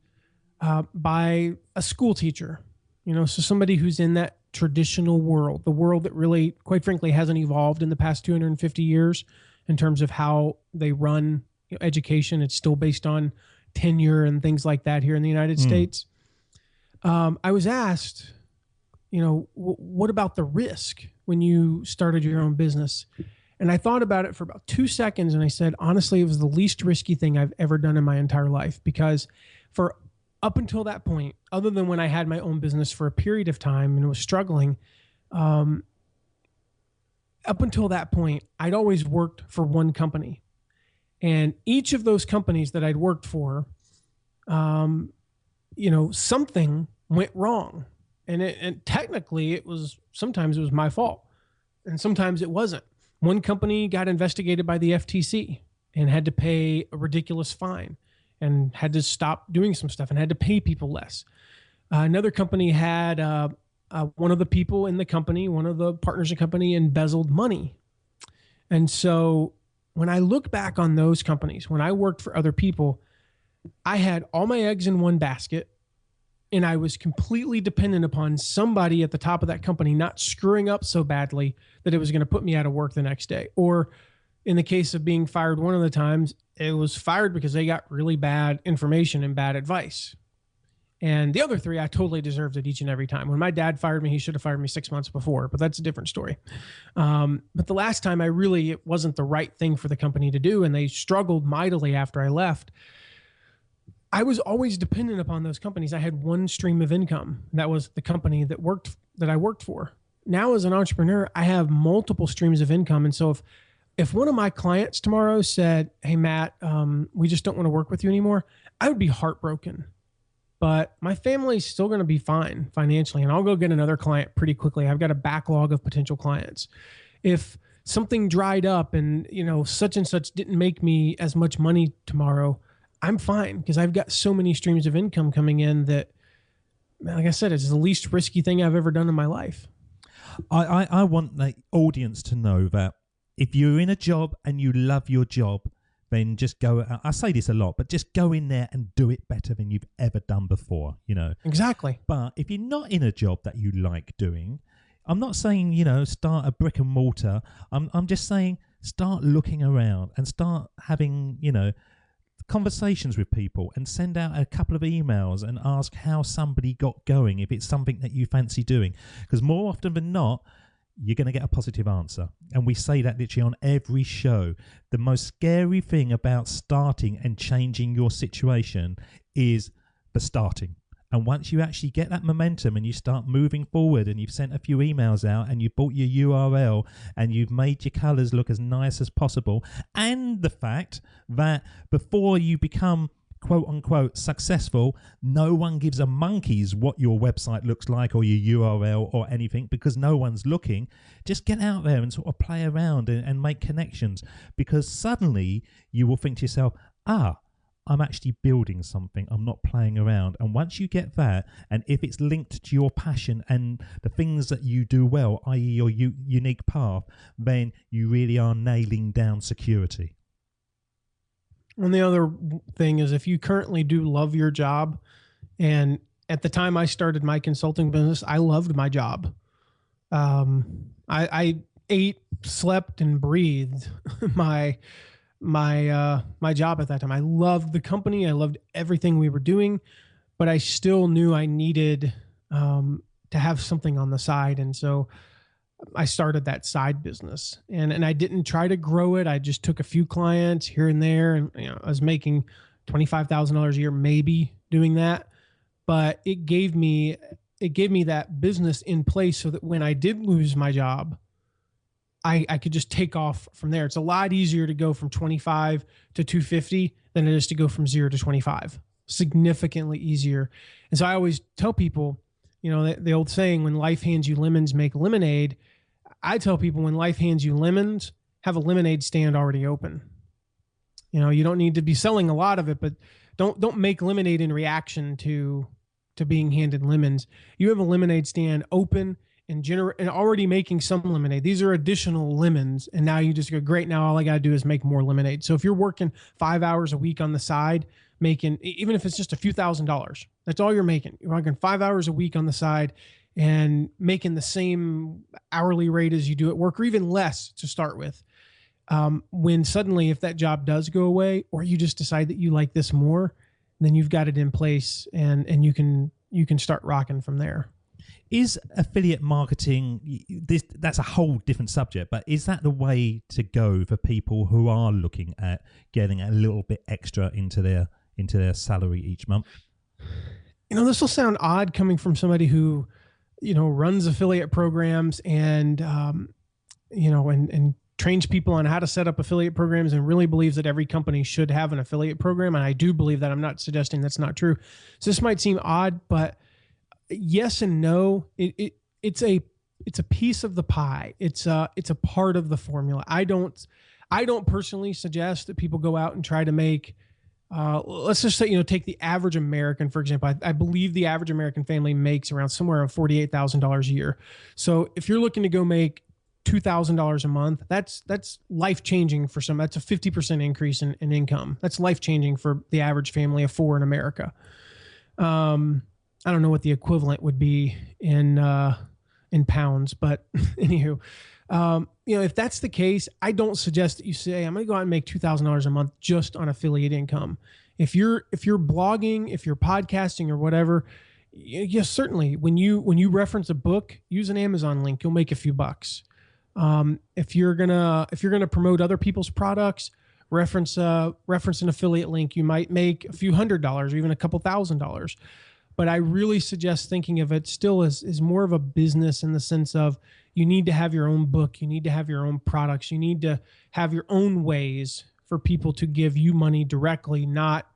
by a school teacher, so somebody who's in that traditional world, the world that really, quite frankly, hasn't evolved in the past 250 years in terms of how they run education. It's still based on tenure and things like that here in the United States. I was asked, what about the risk when you started your own business? And I thought about it for about 2 seconds, and I said, honestly, it was the least risky thing I've ever done in my entire life, because for up until that point, other than when I had my own business for a period of time and was struggling, up until that point, I'd always worked for one company. And each of those companies that I'd worked for, something went wrong. And technically sometimes it was my fault, and sometimes it wasn't. One company got investigated by the FTC and had to pay a ridiculous fine and had to stop doing some stuff and had to pay people less. Another company had one of the people in the company, one of the partners of the company, embezzled money. And so when I look back on those companies, when I worked for other people, I had all my eggs in one basket, and I was completely dependent upon somebody at the top of that company not screwing up so badly that it was going to put me out of work the next day. Or in the case of being fired one of the times, it was fired because they got really bad information and bad advice. And the other three, I totally deserved it each and every time. When my dad fired me, he should have fired me 6 months before, but that's a different story. But the last time it wasn't the right thing for the company to do, and they struggled mightily after I left. I was always dependent upon those companies. I had one stream of income. That was the company that I worked for. Now as an entrepreneur, I have multiple streams of income. And so if one of my clients tomorrow said, "Hey, Matt, we just don't want to work with you anymore," I would be heartbroken. But my family's still going to be fine financially, and I'll go get another client pretty quickly. I've got a backlog of potential clients. If something dried up and, such and such didn't make me as much money tomorrow, I'm fine because I've got so many streams of income coming in that, like I said, it's the least risky thing I've ever done in my life. I want the audience to know that if you're in a job and you love your job, then just go. I say this a lot, but just go in there and do it better than you've ever done before, Exactly. But if you're not in a job that you like doing, I'm not saying, start a brick and mortar. I'm just saying start looking around and start having, conversations with people and send out a couple of emails and ask how somebody got going if it's something that you fancy doing. Because more often than not, you're going to get a positive answer. And we say that literally on every show. The most scary thing about starting and changing your situation is the starting. And once you actually get that momentum and you start moving forward and you've sent a few emails out and you've bought your URL and you've made your colors look as nice as possible, and the fact that before you become quote unquote successful, no one gives a monkey's what your website looks like or your URL or anything because no one's looking. Just get out there and sort of play around and make connections, because suddenly you will think to yourself, I'm actually building something. I'm not playing around. And once you get that, and if it's linked to your passion and the things that you do well, i.e. your unique path, then you really are nailing down security. And the other thing is, if you currently do love your job, and at the time I started my consulting business, I loved my job. I ate, slept, and breathed my job at that time. I loved the company. I loved everything we were doing, but I still knew I needed to have something on the side. And so I started that side business, and I didn't try to grow it. I just took a few clients here and there, and I was making $25,000 a year, maybe, doing that. But it gave me that business in place so that when I did lose my job, I could just take off from there. It's a lot easier to go from 25 to 250 than it is to go from 0 to 25. Significantly easier. And so I always tell people, the old saying, when life hands you lemons, make lemonade. I tell people, when life hands you lemons, have a lemonade stand already open. You don't need to be selling a lot of it, but don't make lemonade in reaction to being handed lemons. You have a lemonade stand open and already making some lemonade. These are additional lemons. And now you just go, great, now all I got to do is make more lemonade. So if you're working 5 hours a week on the side, making, even if it's just a few $1,000s, that's all you're making. You're working 5 hours a week on the side and making the same hourly rate as you do at work, or even less to start with. When suddenly, if that job does go away, or you just decide that you like this more, then you've got it in place, and you can start rocking from there. Is affiliate marketing, that's a whole different subject, but is that the way to go for people who are looking at getting a little bit extra into their salary each month? This will sound odd coming from somebody who, runs affiliate programs and trains people on how to set up affiliate programs, and really believes that every company should have an affiliate program. And I do believe that. I'm not suggesting that's not true. So this might seem odd, but yes and no. It's a piece of the pie. It's a part of the formula. I don't personally suggest that people go out and try to make, let's just say, take the average American, for example. I believe the average American family makes around somewhere around $48,000 a year. So if you're looking to go make $2,000 a month, that's life-changing for some. That's a 50% increase in income. That's life-changing for the average family of four in America. I don't know what the equivalent would be in pounds, but anywho, if that's the case, I don't suggest that you say, I'm going to go out and make $2,000 a month just on affiliate income. If you're blogging, if you're podcasting or whatever, yes, certainly when you reference a book, use an Amazon link, you'll make a few bucks. If you're gonna promote other people's products, reference an affiliate link, you might make a few $100s or even a couple $1,000s. But I really suggest thinking of it still as more of a business, in the sense of you need to have your own book, you need to have your own products, you need to have your own ways for people to give you money directly, not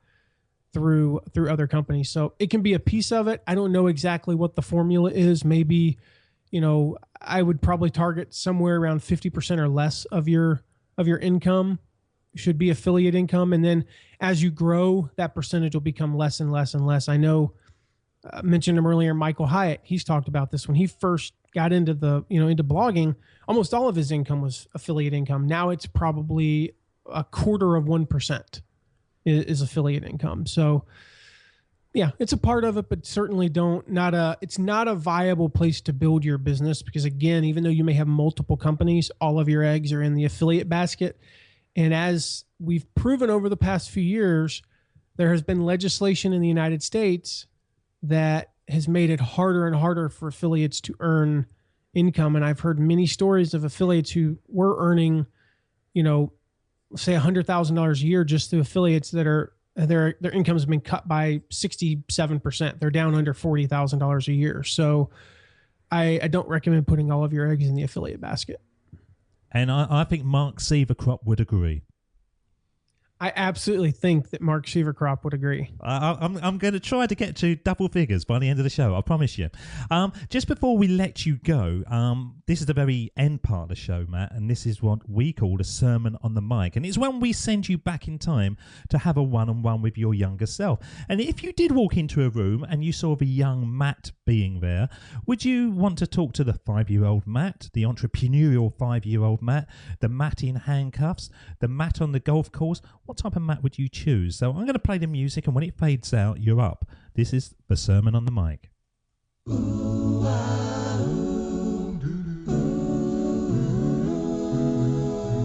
through other companies. So it can be a piece of it. I don't know exactly what the formula is. Maybe, I would probably target somewhere around 50% or less of your income should be affiliate income. And then as you grow, that percentage will become less and less and less. I know, mentioned him earlier, Michael Hyatt. He's talked about this. When he first got into into blogging, almost all of his income was affiliate income. Now it's probably 0.25% is affiliate income. So yeah, it's a part of it, but certainly it's not a viable place to build your business, because again, even though you may have multiple companies, all of your eggs are in the affiliate basket. And as we've proven over the past few years, there has been legislation in the United States that has made it harder and harder for affiliates to earn income. And I've heard many stories of affiliates who were earning, say $100,000 a year just through affiliates that are their income has been cut by 67%. They're down under $40,000 a year. So I don't recommend putting all of your eggs in the affiliate basket. And I think Mark Severcrop would agree. I absolutely think that Mark Severcrop would agree. I'm going to try to get to double figures by the end of the show, I promise you. Just before we let you go, this is the very end part of the show, Matt, and this is what we call a sermon on the mic. And it's when we send you back in time to have a one-on-one with your younger self. And if you did walk into a room and you saw the young Matt being there, would you want to talk to the 5-year-old Matt, the entrepreneurial 5-year-old Matt, the Matt in handcuffs, the Matt on the golf course? What type of Matt would you choose? So I'm going to play the music, and when it fades out, you're up. This is the Sermon on the Mic.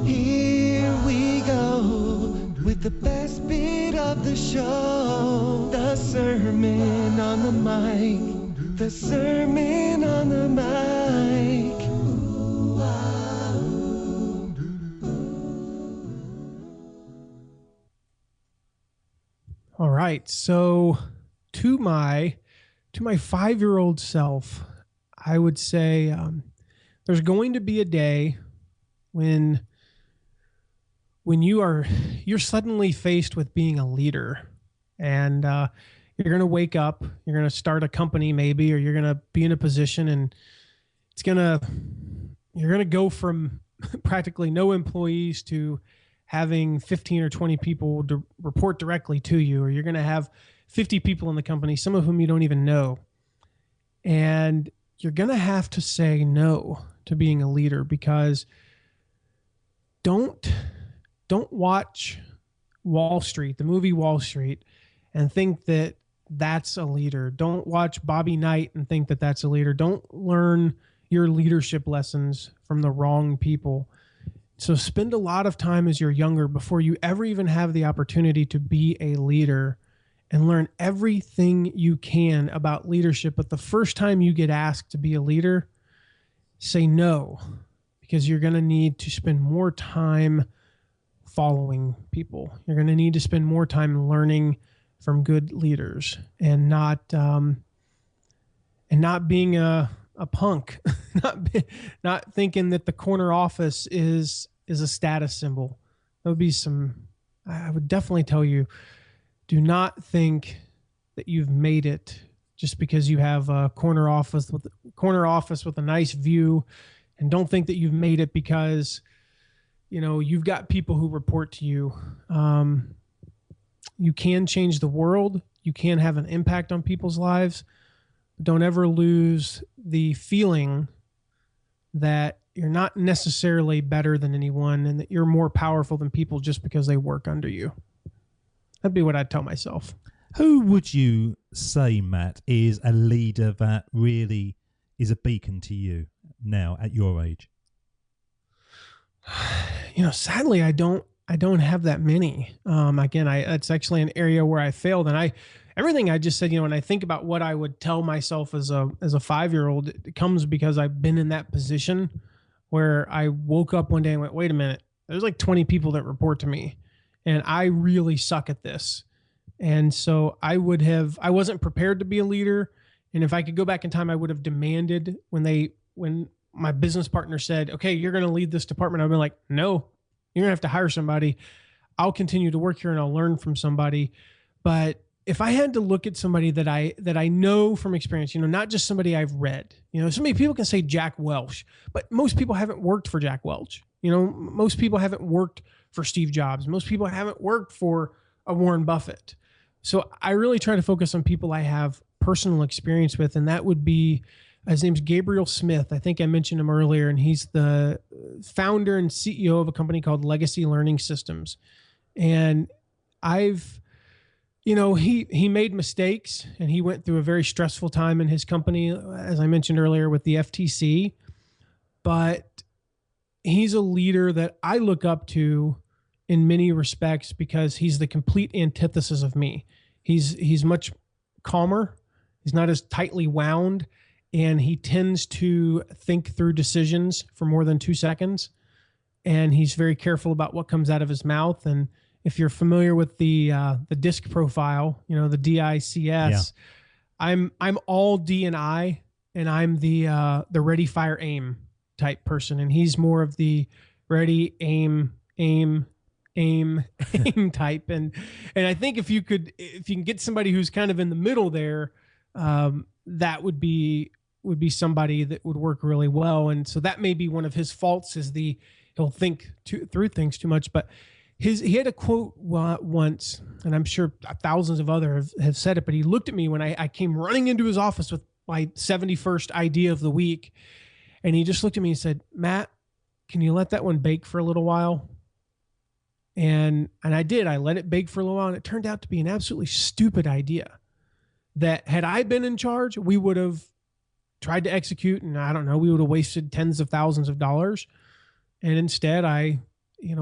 Here we go with the best bit of the show, the Sermon on the Mic, the Sermon on the Mic. All right. So to my 5-year-old self, I would say there's going to be a day when you're suddenly faced with being a leader, and you're going to wake up, you're going to start a company maybe, or you're going to be in a position, and you're going to go from practically no employees to having 15 or 20 people to report directly to you, or you're going to have 50 people in the company, some of whom you don't even know. And you're going to have to say no to being a leader, because don't watch Wall Street, the movie Wall Street, and think that that's a leader. Don't watch Bobby Knight and think that that's a leader. Don't learn your leadership lessons from the wrong people. So spend a lot of time as you're younger, before you ever even have the opportunity to be a leader, and learn everything you can about leadership. But the first time you get asked to be a leader, say no, because you're going to need to spend more time following people. You're going to need to spend more time learning from good leaders, and not being a punk, not thinking that the corner office is a status symbol. That would be I would definitely tell you, do not think that you've made it just because you have a corner office with a nice view, and don't think that you've made it because, you've got people who report to you. You can change the world. You can have an impact on people's lives. Don't ever lose the feeling that you're not necessarily better than anyone and that you're more powerful than people just because they work under you. That'd be what I'd tell myself. Who would you say, Matt, is a leader that really is a beacon to you now at your age? Sadly, I don't have that many. Again, it's actually an area where I failed, and everything I just said, when I think about what I would tell myself as a 5-year-old, it comes because I've been in that position where I woke up one day and went, wait a minute, there's like 20 people that report to me, and I really suck at this. And so I wasn't prepared to be a leader. And if I could go back in time, I would have demanded when my business partner said, okay, you're going to lead this department. I've been like, no, you're going to have to hire somebody. I'll continue to work here and I'll learn from somebody. But if I had to look at somebody that I know from experience, not just somebody I've read, so many people can say Jack Welch, but most people haven't worked for Jack Welch. Most people haven't worked for Steve Jobs. Most people haven't worked for a Warren Buffett. So I really try to focus on people I have personal experience with. And that would be, his name's Gabriel Smith. I think I mentioned him earlier, and he's the founder and CEO of a company called Legacy Learning Systems. And he made mistakes, and he went through a very stressful time in his company, as I mentioned earlier, with the FTC. But he's a leader that I look up to in many respects because he's the complete antithesis of me. He's much calmer. He's not as tightly wound, and he tends to think through decisions for more than 2 seconds. And he's very careful about what comes out of his mouth. And if you're familiar with the DISC profile, the DICS, yeah. I'm all D and I, and I'm the ready, fire, aim type person. And he's more of the ready, aim type. And I think if you can get somebody who's kind of in the middle there, that would be somebody that would work really well. And so that may be one of his faults, is he'll think through things too much. But he had a quote once, and I'm sure thousands of others have said it, but he looked at me when I came running into his office with my 71st idea of the week. And he just looked at me and said, Matt, can you let that one bake for a little while? And I did. I let it bake for a little while, and it turned out to be an absolutely stupid idea that, had I been in charge, we would have tried to execute, and I don't know, we would have wasted tens of thousands of dollars. And instead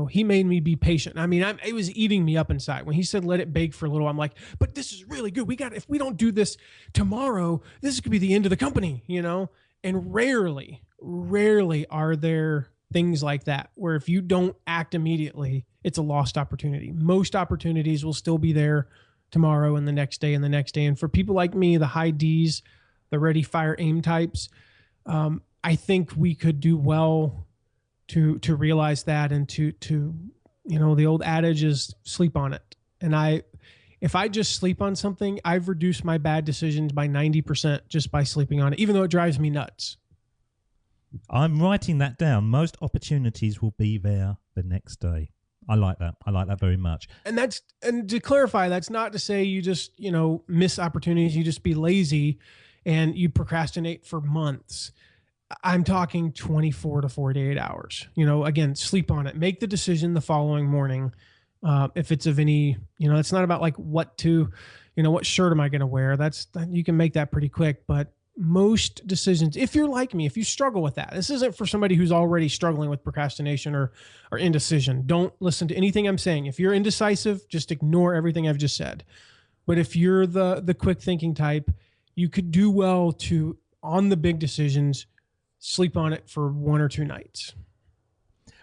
he made me be patient. I mean, it was eating me up inside. When he said, let it bake for a little, I'm like, but this is really good. If we don't do this tomorrow, this could be the end of the company, And rarely are there things like that, where if you don't act immediately, it's a lost opportunity. Most opportunities will still be there tomorrow and the next day and the next day. And for people like me, the high Ds, the ready, fire, aim types, I think we could do well to realize that, and to the old adage is sleep on it. And if I just sleep on something, I've reduced my bad decisions by 90% just by sleeping on it, even though it drives me nuts. I'm writing that down. Most opportunities will be there the next day. I like that. I like that very much. And to clarify, that's not to say you just, miss opportunities. You just be lazy and you procrastinate for months. I'm talking 24 to 48 hours. Again, sleep on it. Make the decision the following morning. If it's of any, it's not about like what shirt am I going to wear? You can make that pretty quick. But most decisions, if you're like me, if you struggle with that, this isn't for somebody who's already struggling with procrastination or indecision. Don't listen to anything I'm saying. If you're indecisive, just ignore everything I've just said. But if you're the quick thinking type, you could do well to, on the big decisions, sleep on it for 1 or 2 nights.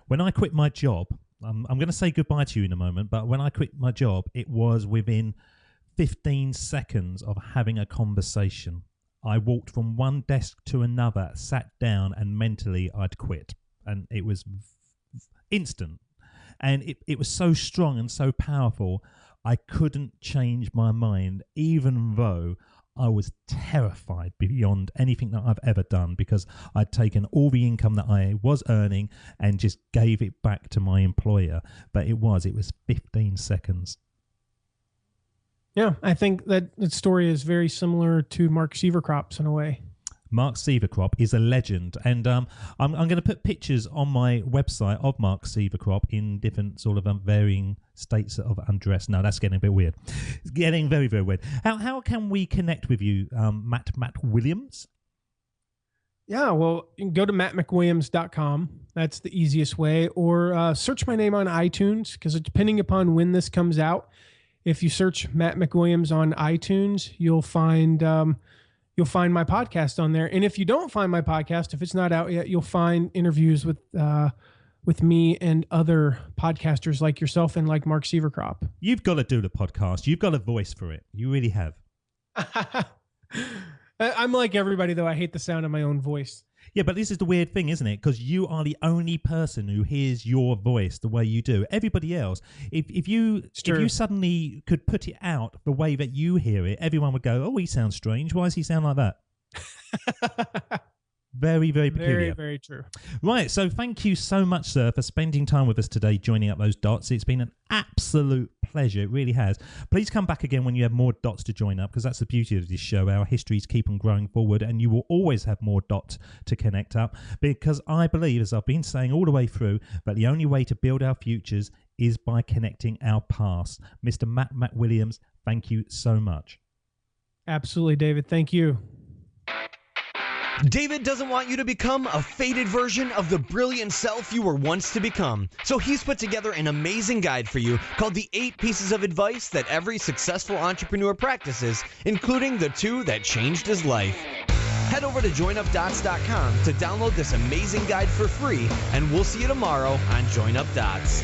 When I quit my job, I'm going to say goodbye to you in a moment, but when I quit my job, it was within 15 seconds of having a conversation. I walked from one desk to another, sat down, and mentally I'd quit. And it was instant. And it was so strong and so powerful, I couldn't change my mind, even though I was terrified beyond anything that I've ever done, because I'd taken all the income that I was earning and just gave it back to my employer. But it was 15 seconds. Yeah, I think that story is very similar to Mark Sieverkrop's in a way. Mark Sieverkrop is a legend, and I'm going to put pictures on my website of Mark Sieverkrop in different sort of varying states of undress. No, that's getting a bit weird. It's getting very, very weird. How can we connect with you, Matt McWilliams? Yeah, well, you can go to mattmcwilliams.com. That's the easiest way, or search my name on iTunes, because depending upon when this comes out, if you search Matt McWilliams on iTunes, you'll find my podcast on there. And if you don't find my podcast, if it's not out yet, you'll find interviews with me and other podcasters like yourself and like Mark Sieverkrop. You've got to do the podcast. You've got a voice for it. You really have. I'm like everybody, though. I hate the sound of my own voice. Yeah, but this is the weird thing, isn't it? Because you are the only person who hears your voice the way you do. Everybody else, if you suddenly could put it out the way that you hear it, everyone would go, "Oh, he sounds strange. Why does he sound like that?" Very, very peculiar. Very, very true. Right, so thank you so much, sir, for spending time with us today, joining up those dots. It's been an absolute pleasure. It really has. Please come back again when you have more dots to join up, because that's the beauty of this show. Our histories keep on growing forward, and you will always have more dots to connect up, because I believe, as I've been saying all the way through, that the only way to build our futures is by connecting our past. Mr. Matt McWilliams, thank you so much. Absolutely, David. Thank you. David doesn't want you to become a faded version of the brilliant self you were once to become. So he's put together an amazing guide for you called the 8 Pieces of Advice that every successful entrepreneur practices, including the 2 that changed his life. Head over to joinupdots.com to download this amazing guide for free, and we'll see you tomorrow on Join Up Dots.